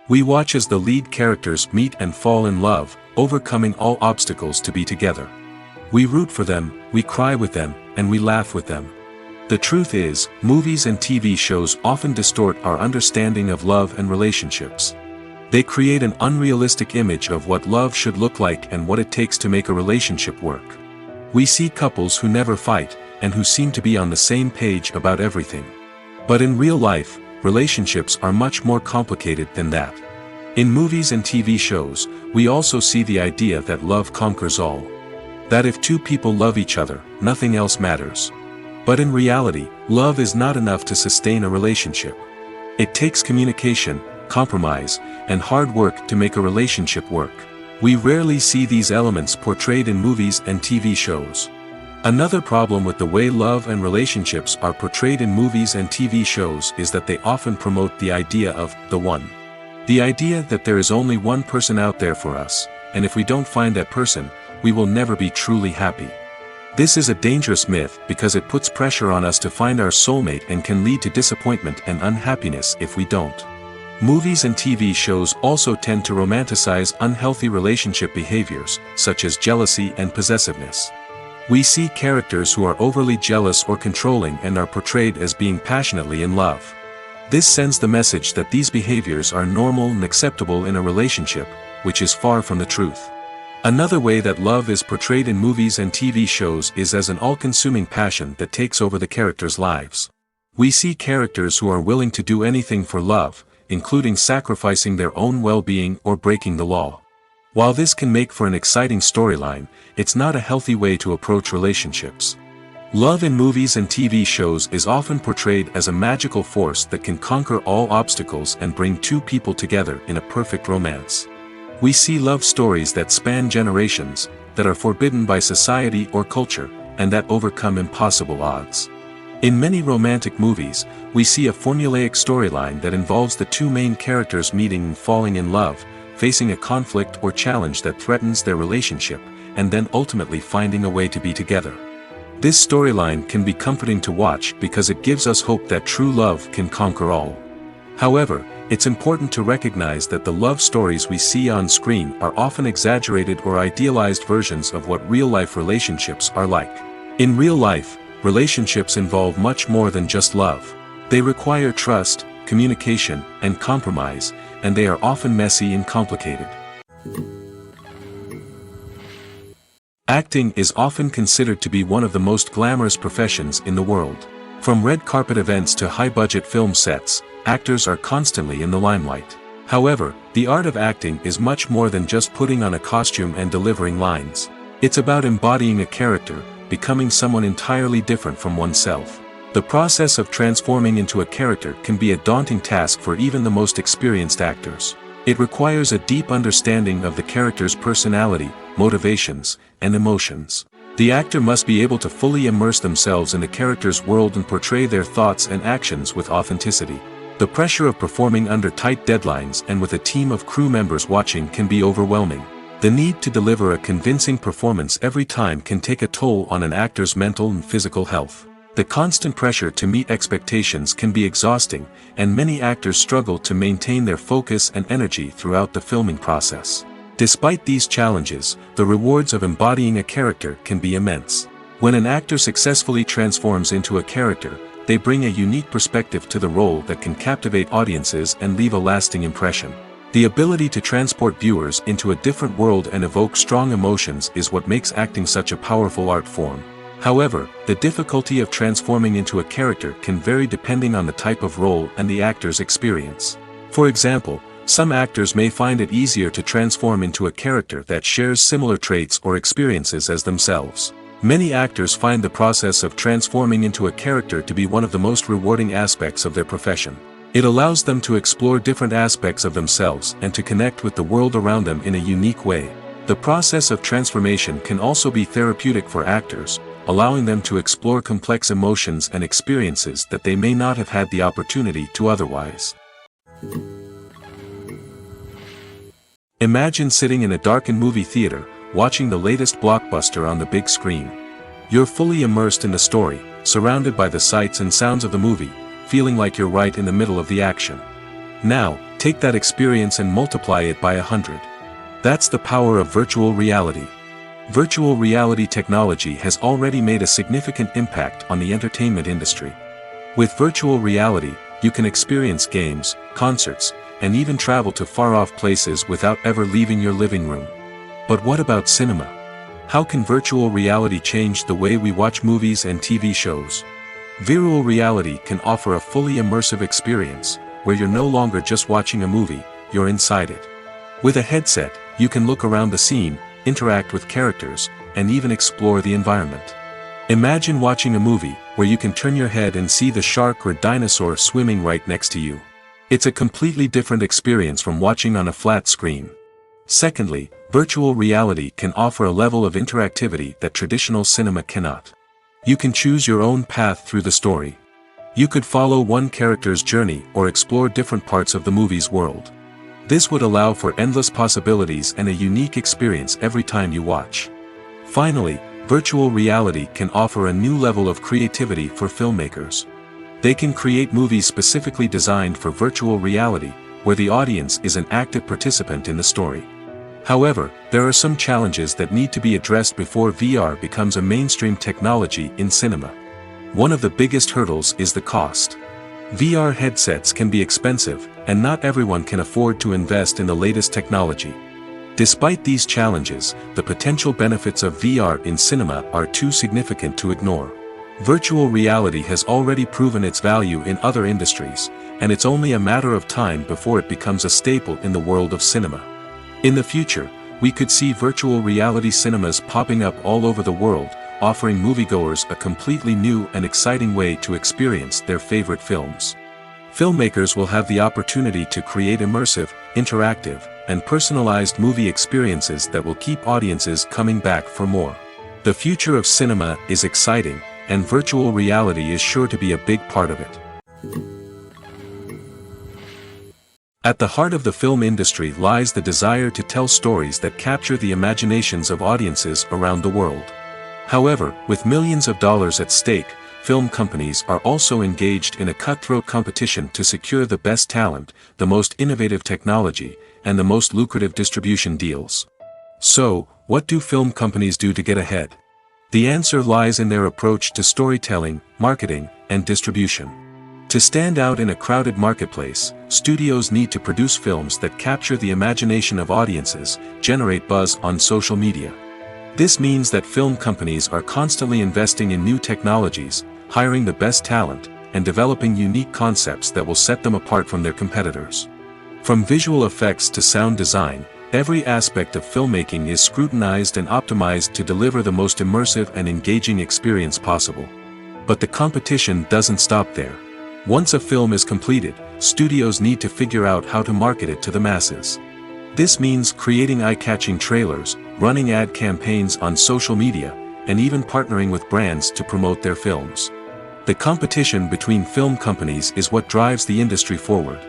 We watch as the lead characters meet and fall in love, overcoming all obstacles to be together. We root for them, we cry with them, and we laugh with them. The truth is, movies and TV shows often distort our understanding of love and relationships. They create an unrealistic image of what love should look like and what it takes to make a relationship work. We see couples who never fight, and who seem to be on the same page about everything. But in real life, relationships are much more complicated than that. In movies and TV shows, we also see the idea that love conquers all. That if two people love each other, nothing else matters. But in reality, love is not enough to sustain a relationship. It takes communication, compromise, and hard work to make a relationship work. We rarely see these elements portrayed in movies and TV shows. Another problem with the way love and relationships are portrayed in movies and TV shows is that they often promote the idea of the one. The idea that there is only one person out there for us, and if we don't find that person, we will never be truly happy. This is a dangerous myth because it puts pressure on us to find our soulmate and can lead to disappointment and unhappiness if we don't. Movies and TV shows also tend to romanticize unhealthy relationship behaviors, such as jealousy and possessiveness. We see characters who are overly jealous or controlling and are portrayed as being passionately in love. This sends the message that these behaviors are normal and acceptable in a relationship, which is far from the truth. Another way that love is portrayed in movies and TV shows is as an all-consuming passion that takes over the characters' lives. We see characters who are willing to do anything for love, including sacrificing their own well-being or breaking the law. While this can make for an exciting storyline, it's not a healthy way to approach relationships. Love in movies and TV shows is often portrayed as a magical force that can conquer all obstacles and bring two people together in a perfect romance. We see love stories that span generations, that are forbidden by society or culture, and that overcome impossible odds. In many romantic movies, we see a formulaic storyline that involves the two main characters meeting and falling in love, facing a conflict or challenge that threatens their relationship, and then ultimately finding a way to be together. This storyline can be comforting to watch because it gives us hope that true love can conquer all. However, it's important to recognize that the love stories we see on screen are often exaggerated or idealized versions of what real-life relationships are like. In real life, relationships involve much more than just love. They require trust, communication, and compromise, and they are often messy and complicated. Acting is often considered to be one of the most glamorous professions in the world. From red carpet events to high-budget film sets, actors are constantly in the limelight. However, the art of acting is much more than just putting on a costume and delivering lines. It's about embodying a character, becoming someone entirely different from oneself. The process of transforming into a character can be a daunting task for even the most experienced actors. It requires a deep understanding of the character's personality, motivations, and emotions. The actor must be able to fully immerse themselves in the character's world and portray their thoughts and actions with authenticity. The pressure of performing under tight deadlines and with a team of crew members watching can be overwhelming. The need to deliver a convincing performance every time can take a toll on an actor's mental and physical health. The constant pressure to meet expectations can be exhausting, and many actors struggle to maintain their focus and energy throughout the filming process. Despite these challenges, the rewards of embodying a character can be immense. When an actor successfully transforms into a character, they bring a unique perspective to the role that can captivate audiences and leave a lasting impression. The ability to transport viewers into a different world and evoke strong emotions is what makes acting such a powerful art form. However, the difficulty of transforming into a character can vary depending on the type of role and the actor's experience. For example, some actors may find it easier to transform into a character that shares similar traits or experiences as themselves. Many actors find the process of transforming into a character to be one of the most rewarding aspects of their profession. It allows them to explore different aspects of themselves and to connect with the world around them in a unique way. The process of transformation can also be therapeutic for actors, allowing them to explore complex emotions and experiences that they may not have had the opportunity to otherwise. Imagine sitting in a darkened movie theater, watching the latest blockbuster on the big screen. You're fully immersed in the story, surrounded by the sights and sounds of the movie, feeling like you're right in the middle of the action. Now, take that experience and multiply it by 100. That's the power of virtual reality. Virtual reality technology has already made a significant impact on the entertainment industry. With virtual reality, you can experience games, concerts, and even travel to far-off places without ever leaving your living room. But what about cinema? How can virtual reality change the way we watch movies and TV shows? Virtual reality can offer a fully immersive experience, where you're no longer just watching a movie, you're inside it. With a headset, you can look around the scene, interact with characters, and even explore the environment. Imagine watching a movie where you can turn your head and see the shark or dinosaur swimming right next to you. It's a completely different experience from watching on a flat screen. Secondly, virtual reality can offer a level of interactivity that traditional cinema cannot. You can choose your own path through the story. You could follow one character's journey or explore different parts of the movie's world. This would allow for endless possibilities and a unique experience every time you watch. Finally, virtual reality can offer a new level of creativity for filmmakers. They can create movies specifically designed for virtual reality, where the audience is an active participant in the story. However, there are some challenges that need to be addressed before VR becomes a mainstream technology in cinema. One of the biggest hurdles is the cost. VR headsets can be expensive, and not everyone can afford to invest in the latest technology. Despite these challenges, the potential benefits of VR in cinema are too significant to ignore. Virtual reality has already proven its value in other industries, and it's only a matter of time before it becomes a staple in the world of cinema. In the future, we could see virtual reality cinemas popping up all over the world, offering moviegoers a completely new and exciting way to experience their favorite films. Filmmakers will have the opportunity to create immersive, interactive, and personalized movie experiences that will keep audiences coming back for more. The future of cinema is exciting, and virtual reality is sure to be a big part of it. At the heart of the film industry lies the desire to tell stories that capture the imaginations of audiences around the world. However, with millions of dollars at stake, film companies are also engaged in a cutthroat competition to secure the best talent, the most innovative technology, and the most lucrative distribution deals. So, what do film companies do to get ahead? The answer lies in their approach to storytelling, marketing, and distribution. To stand out in a crowded marketplace, studios need to produce films that capture the imagination of audiences, generate buzz on social media. This means that film companies are constantly investing in new technologies, hiring the best talent, and developing unique concepts that will set them apart from their competitors. From visual effects to sound design, every aspect of filmmaking is scrutinized and optimized to deliver the most immersive and engaging experience possible. But the competition doesn't stop there. Once a film is completed, studios need to figure out how to market it to the masses. This means creating eye-catching trailers, running ad campaigns on social media, and even partnering with brands to promote their films. The competition between film companies is what drives the industry forward.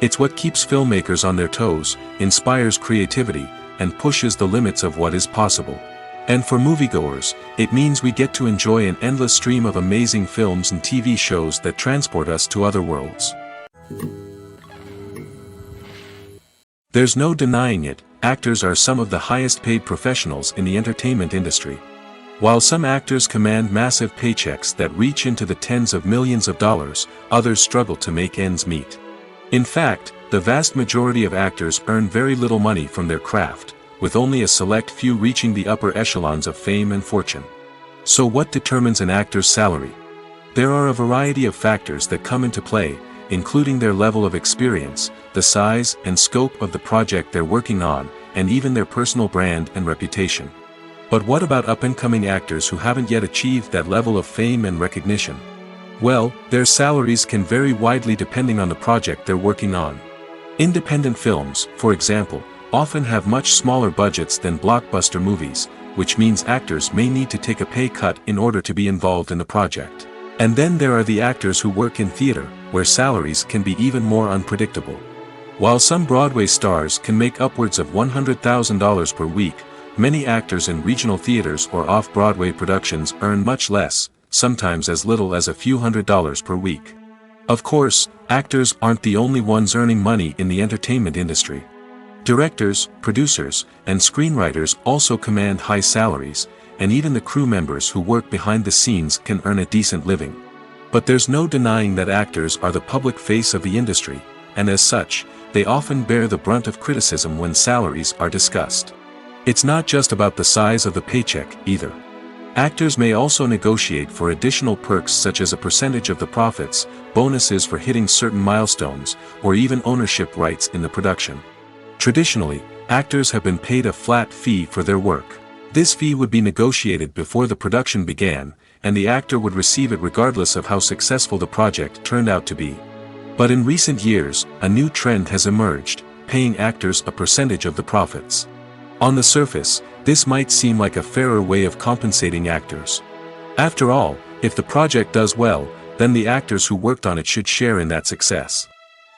It's what keeps filmmakers on their toes, inspires creativity, and pushes the limits of what is possible. And for moviegoers, it means we get to enjoy an endless stream of amazing films and TV shows that transport us to other worlds. There's no denying it, actors are some of the highest paid professionals in the entertainment industry. While some actors command massive paychecks that reach into the tens of millions of dollars, others struggle to make ends meet. In fact, the vast majority of actors earn very little money from their craft, with only a select few reaching the upper echelons of fame and fortune. So what determines an actor's salary? There are a variety of factors that come into play, including their level of experience, the size and scope of the project they're working on, and even their personal brand and reputation. But what about up-and-coming actors who haven't yet achieved that level of fame and recognition? Well, their salaries can vary widely depending on the project they're working on. Independent films, for example, often have much smaller budgets than blockbuster movies, which means actors may need to take a pay cut in order to be involved in the project. And then there are the actors who work in theater, where salaries can be even more unpredictable. While some Broadway stars can make upwards of $100,000 per week, many actors in regional theaters or off-Broadway productions earn much less, sometimes as little as a few $100s per week. Of course, actors aren't the only ones earning money in the entertainment industry. Directors, producers, and screenwriters also command high salaries, and even the crew members who work behind the scenes can earn a decent living. But there's no denying that actors are the public face of the industry, and as such, they often bear the brunt of criticism when salaries are discussed. It's not just about the size of the paycheck, either. Actors may also negotiate for additional perks such as a percentage of the profits, bonuses for hitting certain milestones, or even ownership rights in the production. Traditionally, actors have been paid a flat fee for their work. This fee would be negotiated before the production began, and the actor would receive it regardless of how successful the project turned out to be. But in recent years, a new trend has emerged: start paying actors a percentage of the profits. On the surface, this might seem like a fairer way of compensating actors. After all, if the project does well, then the actors who worked on it should share in that success.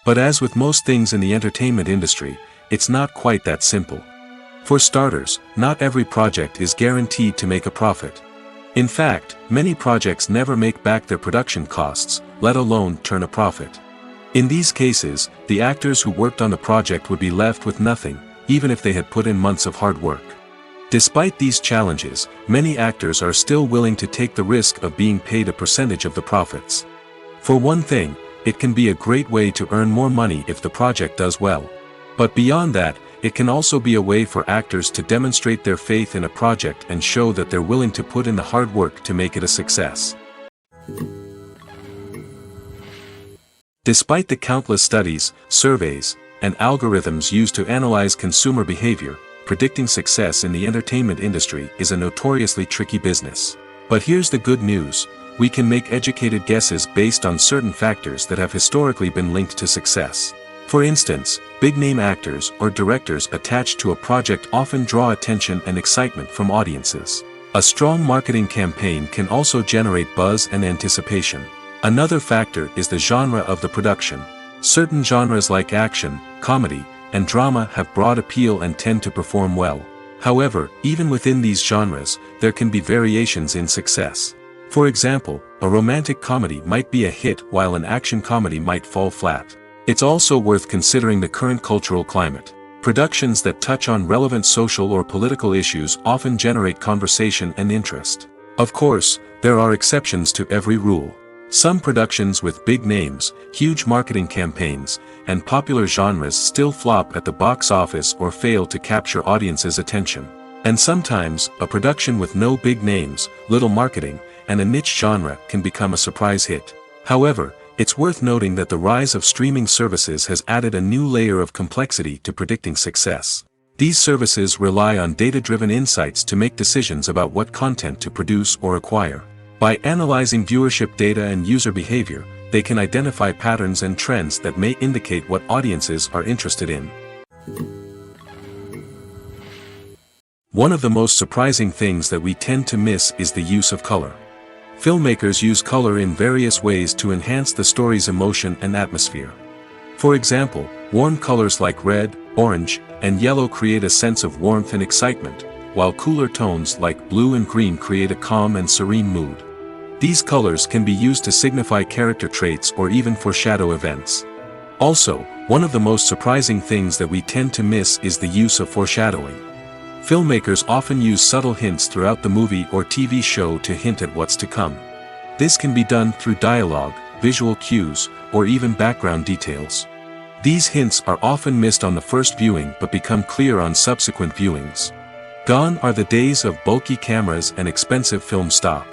But as with most things in the entertainment industry, it's not quite that simple. For starters, not every project is guaranteed to make a profit. In fact, many projects never make back their production costs, let alone turn a profit. In these cases, the actors who worked on the project would be left with nothing, even if they had put in months of hard work. Despite these challenges, many actors are still willing to take the risk of being paid a percentage of the profits. For one thing, it can be a great way to earn more money if the project does well. But beyond that, it can also be a way for actors to demonstrate their faith in a project and show that they're willing to put in the hard work to make it a success. Despite the countless studies, surveys, and algorithms used to analyze consumer behavior, predicting success in the entertainment industry is a notoriously tricky business. But here's the good news: we can make educated guesses based on certain factors that have historically been linked to success. For instance, big-name actors or directors attached to a project often draw attention and excitement from audiences. A strong marketing campaign can also generate buzz and anticipation. Another factor is the genre of the production. Certain genres like action, comedy, and drama have broad appeal and tend to perform well. However, even within these genres, there can be variations in success. For example, a romantic comedy might be a hit while an action comedy might fall flat. It's also worth considering the current cultural climate. Productions that touch on relevant social or political issues often generate conversation and interest. Of course, there are exceptions to every rule. Some productions with big names, huge marketing campaigns, and popular genres still flop at the box office or fail to capture audiences' attention. And sometimes, a production with no big names, little marketing, and a niche genre can become a surprise hit. However, it's worth noting that the rise of streaming services has added a new layer of complexity to predicting success. These services rely on data-driven insights to make decisions about what content to produce or acquire. By analyzing viewership data and user behavior, they can identify patterns and trends that may indicate what audiences are interested in. One of the most surprising things that we tend to miss is the use of color. Filmmakers use color in various ways to enhance the story's emotion and atmosphere. For example, warm colors like red, orange, and yellow create a sense of warmth and excitement, while cooler tones like blue and green create a calm and serene mood. These colors can be used to signify character traits or even foreshadow events. Also, one of the most surprising things that we tend to miss is the use of foreshadowing. Filmmakers often use subtle hints throughout the movie or TV show to hint at what's to come. This can be done through dialogue, visual cues, or even background details. These hints are often missed on the first viewing but become clear on subsequent viewings. Gone are the days of bulky cameras and expensive film stock.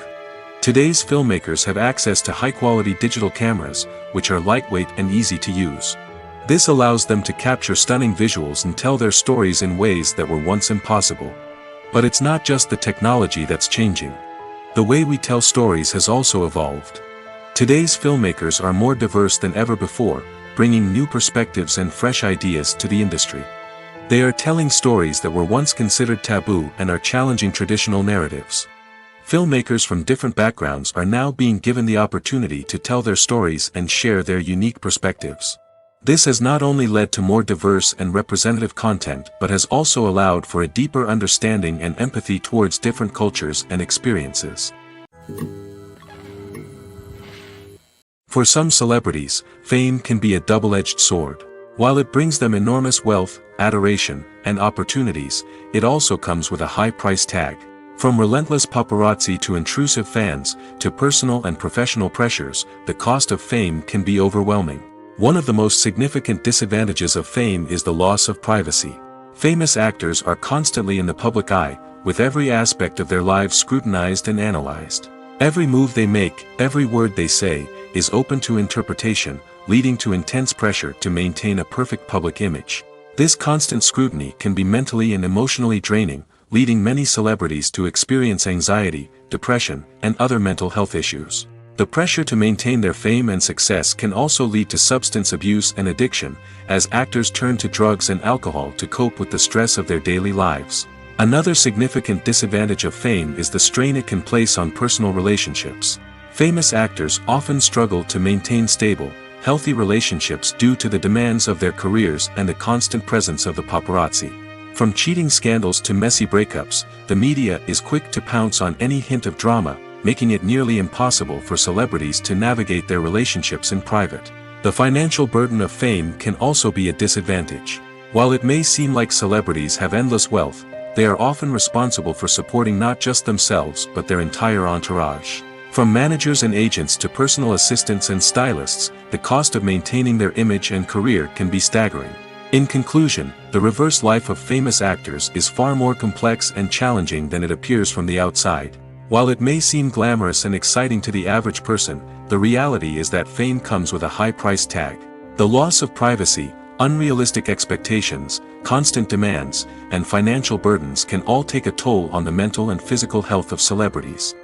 Today's filmmakers have access to high-quality digital cameras, which are lightweight and easy to use. This allows them to capture stunning visuals and tell their stories in ways that were once impossible. But it's not just the technology that's changing. The way we tell stories has also evolved. Today's filmmakers are more diverse than ever before, bringing new perspectives and fresh ideas to the industry. They are telling stories that were once considered taboo and are challenging traditional narratives. Filmmakers from different backgrounds are now being given the opportunity to tell their stories and share their unique perspectives. This has not only led to more diverse and representative content but has also allowed for a deeper understanding and empathy towards different cultures and experiences. For some celebrities, fame can be a double-edged sword. While it brings them enormous wealth, adoration, and opportunities, it also comes with a high price tag. From relentless paparazzi to intrusive fans, to personal and professional pressures, the cost of fame can be overwhelming. One of the most significant disadvantages of fame is the loss of privacy. Famous actors are constantly in the public eye, with every aspect of their lives scrutinized and analyzed. Every move they make, every word they say, is open to interpretation, leading to intense pressure to maintain a perfect public image. This constant scrutiny can be mentally and emotionally draining, leading many celebrities to experience anxiety, depression, and other mental health issues. The pressure to maintain their fame and success can also lead to substance abuse and addiction, as actors turn to drugs and alcohol to cope with the stress of their daily lives. Another significant disadvantage of fame is the strain it can place on personal relationships. Famous actors often struggle to maintain stable, healthy relationships due to the demands of their careers and the constant presence of the paparazzi. From cheating scandals to messy breakups, the media is quick to pounce on any hint of drama, making it nearly impossible for celebrities to navigate their relationships in private. The financial burden of fame can also be a disadvantage. While it may seem like celebrities have endless wealth, they are often responsible for supporting not just themselves but their entire entourage. From managers and agents to personal assistants and stylists, the cost of maintaining their image and career can be staggering. In conclusion, the reverse life of famous actors is far more complex and challenging than it appears from the outside. While it may seem glamorous and exciting to the average person, the reality is that fame comes with a high price tag. The loss of privacy, unrealistic expectations, constant demands, and financial burdens can all take a toll on the mental and physical health of celebrities.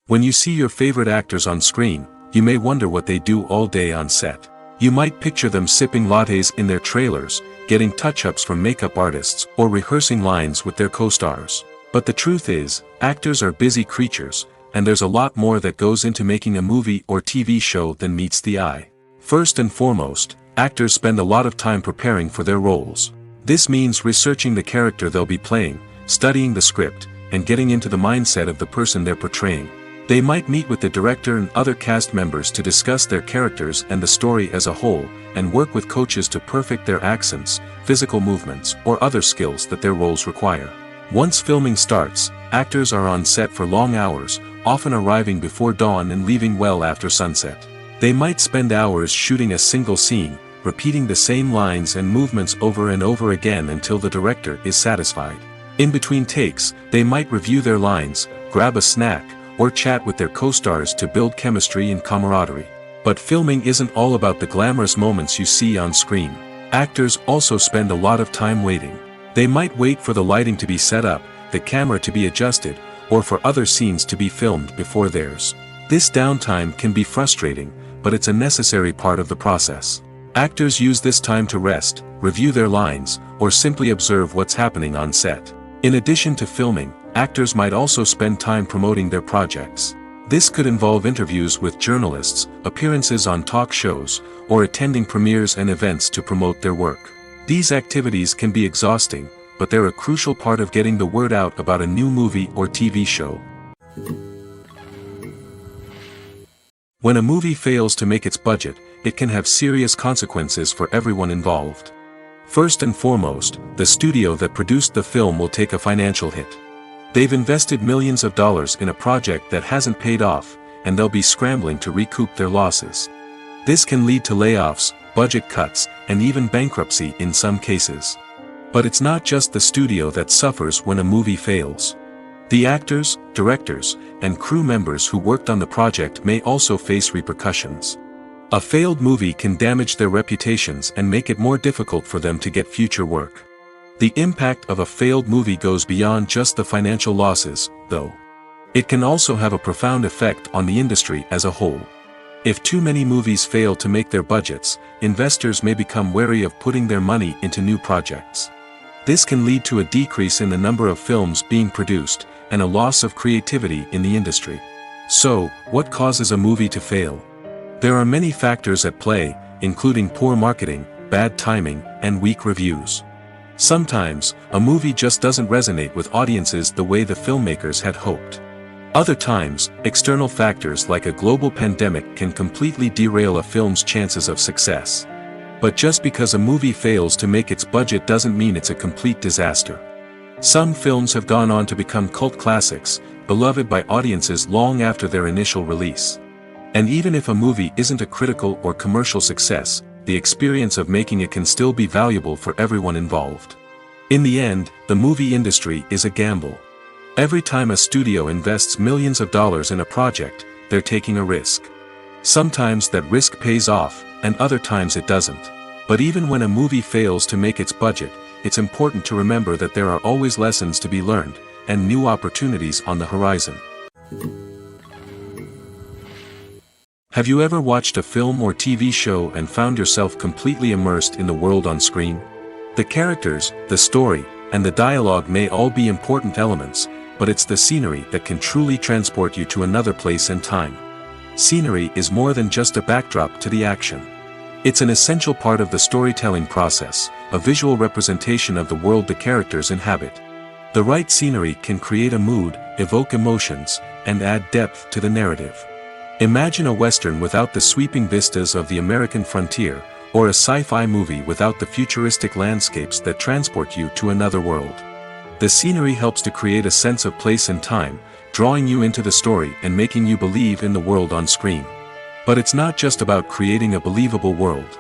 When you see your favorite actors on screen, you may wonder what they do all day on set. You might picture them sipping lattes in their trailers, getting touch-ups from makeup artists, or rehearsing lines with their co-stars. But the truth is, actors are busy creatures, and there's a lot more that goes into making a movie or TV show than meets the eye. First and foremost, actors spend a lot of time preparing for their roles. This means researching the character they'll be playing, studying the script, and getting into the mindset of the person they're portraying. They might meet with the director and other cast members to discuss their characters and the story as a whole, and work with coaches to perfect their accents, physical movements, or other skills that their roles require. Once filming starts, actors are on set for long hours, often arriving before dawn and leaving well after sunset. They might spend hours shooting a single scene, repeating the same lines and movements over and over again until the director is satisfied. In between takes, they might review their lines, grab a snack, or chat with their co-stars to build chemistry and camaraderie. But filming isn't all about the glamorous moments you see on screen. Actors also spend a lot of time waiting. They might wait for the lighting to be set up, the camera to be adjusted, or for other scenes to be filmed before theirs. This downtime can be frustrating, but it's a necessary part of the process. Actors use this time to rest, review their lines, or simply observe what's happening on set. In addition to filming, actors might also spend time promoting their projects. This could involve interviews with journalists, appearances on talk shows, or attending premieres and events to promote their work. These activities can be exhausting, but they're a crucial part of getting the word out about a new movie or TV show. When a movie fails to make its budget, it can have serious consequences for everyone involved. First and foremost, the studio that produced the film will take a financial hit. They've invested millions of dollars in a project that hasn't paid off, and they'll be scrambling to recoup their losses. This can lead to layoffs, budget cuts, and even bankruptcy in some cases. But it's not just the studio that suffers when a movie fails. The actors, directors, and crew members who worked on the project may also face repercussions. A failed movie can damage their reputations and make it more difficult for them to get future work. The impact of a failed movie goes beyond just the financial losses, though. It can also have a profound effect on the industry as a whole. If too many movies fail to make their budgets, investors may become wary of putting their money into new projects. This can lead to a decrease in the number of films being produced, and a loss of creativity in the industry. So, what causes a movie to fail? There are many factors at play, including poor marketing, bad timing, and weak reviews. Sometimes, a movie just doesn't resonate with audiences the way the filmmakers had hoped. Other times, external factors like a global pandemic can completely derail a film's chances of success. But just because a movie fails to make its budget doesn't mean it's a complete disaster. Some films have gone on to become cult classics, beloved by audiences long after their initial release. And even if a movie isn't a critical or commercial success, the experience of making it can still be valuable for everyone involved. In the end, the movie industry is a gamble. Every time a studio invests millions of dollars in a project, they're taking a risk. Sometimes that risk pays off, and other times it doesn't. But even when a movie fails to make its budget, it's important to remember that there are always lessons to be learned, and new opportunities on the horizon. Have you ever watched a film or TV show and found yourself completely immersed in the world on screen? The characters, the story, and the dialogue may all be important elements, but it's the scenery that can truly transport you to another place and time. Scenery is more than just a backdrop to the action. It's an essential part of the storytelling process, a visual representation of the world the characters inhabit. The right scenery can create a mood, evoke emotions, and add depth to the narrative. Imagine a Western without the sweeping vistas of the American frontier, or a sci-fi movie without the futuristic landscapes that transport you to another world. The scenery helps to create a sense of place and time, drawing you into the story and making you believe in the world on screen. But it's not just about creating a believable world.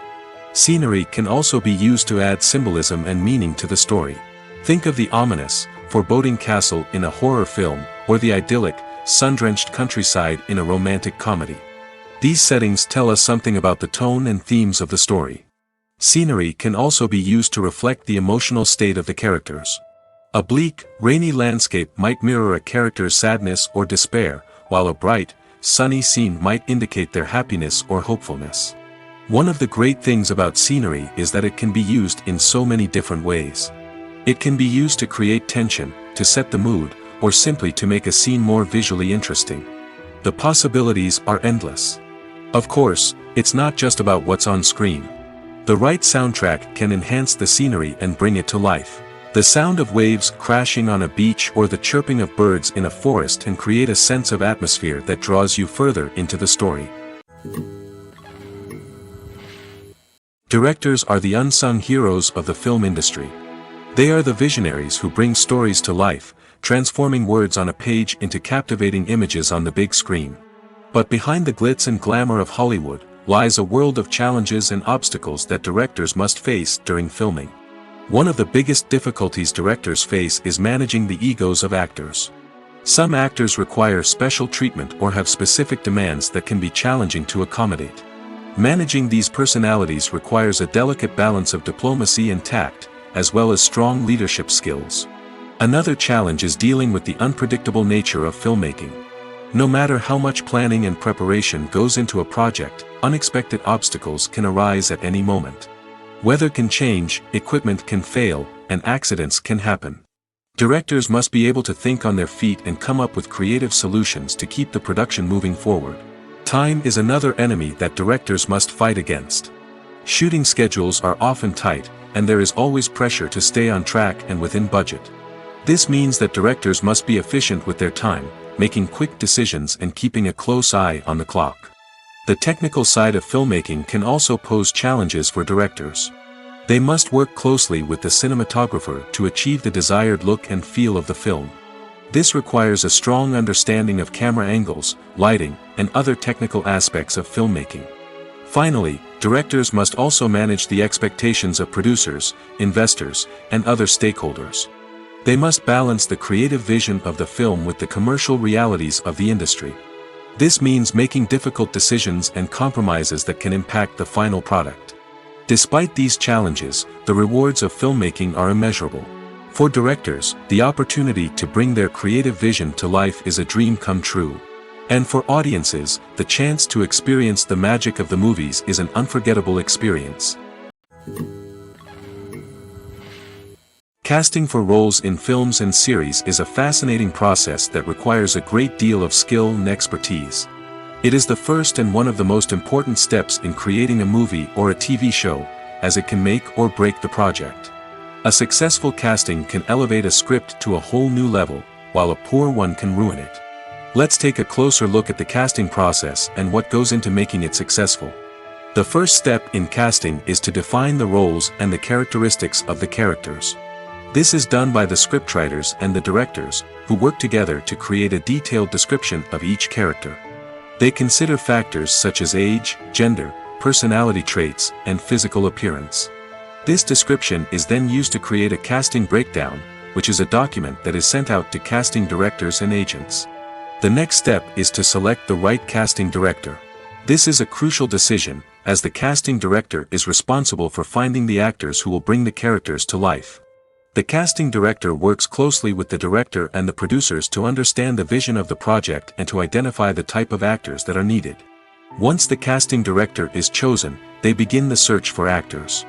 Scenery can also be used to add symbolism and meaning to the story. Think of the ominous, foreboding castle in a horror film, or the idyllic, sun-drenched countryside in a romantic comedy. These settings tell us something about the tone and themes of the story. Scenery can also be used to reflect the emotional state of the characters. A bleak, rainy landscape might mirror a character's sadness or despair, while a bright, sunny scene might indicate their happiness or hopefulness. One of the great things about scenery is that it can be used in so many different ways. It can be used to create tension, to set the mood, or simply to make a scene more visually interesting. The possibilities are endless. Of course, it's not just about what's on screen. The right soundtrack can enhance the scenery and bring it to life. The sound of waves crashing on a beach or the chirping of birds in a forest can create a sense of atmosphere that draws you further into the story. Directors are the unsung heroes of the film industry. They are the visionaries who bring stories to life, transforming words on a page into captivating images on the big screen. But behind the glitz and glamour of Hollywood lies a world of challenges and obstacles that directors must face during filming. One of the biggest difficulties directors face is managing the egos of actors. Some actors require special treatment or have specific demands that can be challenging to accommodate. Managing these personalities requires a delicate balance of diplomacy and tact, as well as strong leadership skills. Another challenge is dealing with the unpredictable nature of filmmaking. No matter how much planning and preparation goes into a project, unexpected obstacles can arise at any moment. Weather can change, equipment can fail, and accidents can happen. Directors must be able to think on their feet and come up with creative solutions to keep the production moving forward. Time is another enemy that directors must fight against. Shooting schedules are often tight, and there is always pressure to stay on track and within budget. This means that directors must be efficient with their time, making quick decisions and keeping a close eye on the clock. The technical side of filmmaking can also pose challenges for directors. They must work closely with the cinematographer to achieve the desired look and feel of the film. This requires a strong understanding of camera angles, lighting, and other technical aspects of filmmaking. Finally, directors must also manage the expectations of producers, investors, and other stakeholders. They must balance the creative vision of the film with the commercial realities of the industry. This means making difficult decisions and compromises that can impact the final product. Despite these challenges, the rewards of filmmaking are immeasurable. For directors, the opportunity to bring their creative vision to life is a dream come true. And for audiences, the chance to experience the magic of the movies is an unforgettable experience. Casting for roles in films and series is a fascinating process that requires a great deal of skill and expertise. It is the first and one of the most important steps in creating a movie or a TV show, as it can make or break the project. A successful casting can elevate a script to a whole new level, while a poor one can ruin it. Let's take a closer look at the casting process and what goes into making it successful. The first step in casting is to define the roles and the characteristics of the characters. This is done by the scriptwriters and the directors, who work together to create a detailed description of each character. They consider factors such as age, gender, personality traits, and physical appearance. This description is then used to create a casting breakdown, which is a document that is sent out to casting directors and agents. The next step is to select the right casting director. This is a crucial decision, as the casting director is responsible for finding the actors who will bring the characters to life. The casting director works closely with the director and the producers to understand the vision of the project and to identify the type of actors that are needed. Once the casting director is chosen, they begin the search for actors.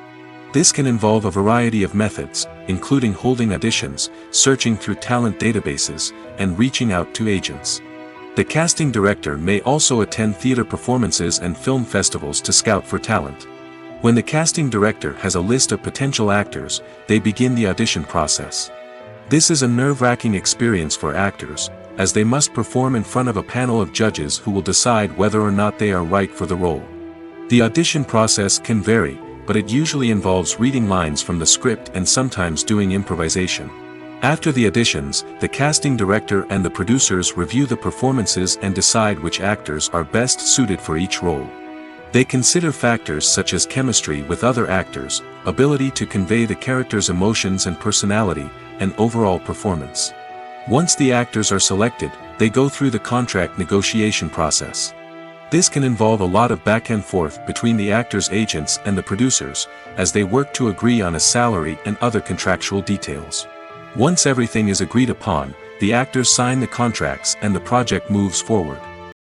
This can involve a variety of methods, including holding auditions, searching through talent databases, and reaching out to agents. The casting director may also attend theater performances and film festivals to scout for talent. When the casting director has a list of potential actors, they begin the audition process. This is a nerve-wracking experience for actors, as they must perform in front of a panel of judges who will decide whether or not they are right for the role. The audition process can vary, but it usually involves reading lines from the script and sometimes doing improvisation. After the auditions, the casting director and the producers review the performances and decide which actors are best suited for each role. They consider factors such as chemistry with other actors, ability to convey the character's emotions and personality, and overall performance. Once the actors are selected, they go through the contract negotiation process. This can involve a lot of back and forth between the actors' agents and the producers, as they work to agree on a salary and other contractual details. Once everything is agreed upon, the actors sign the contracts and the project moves forward.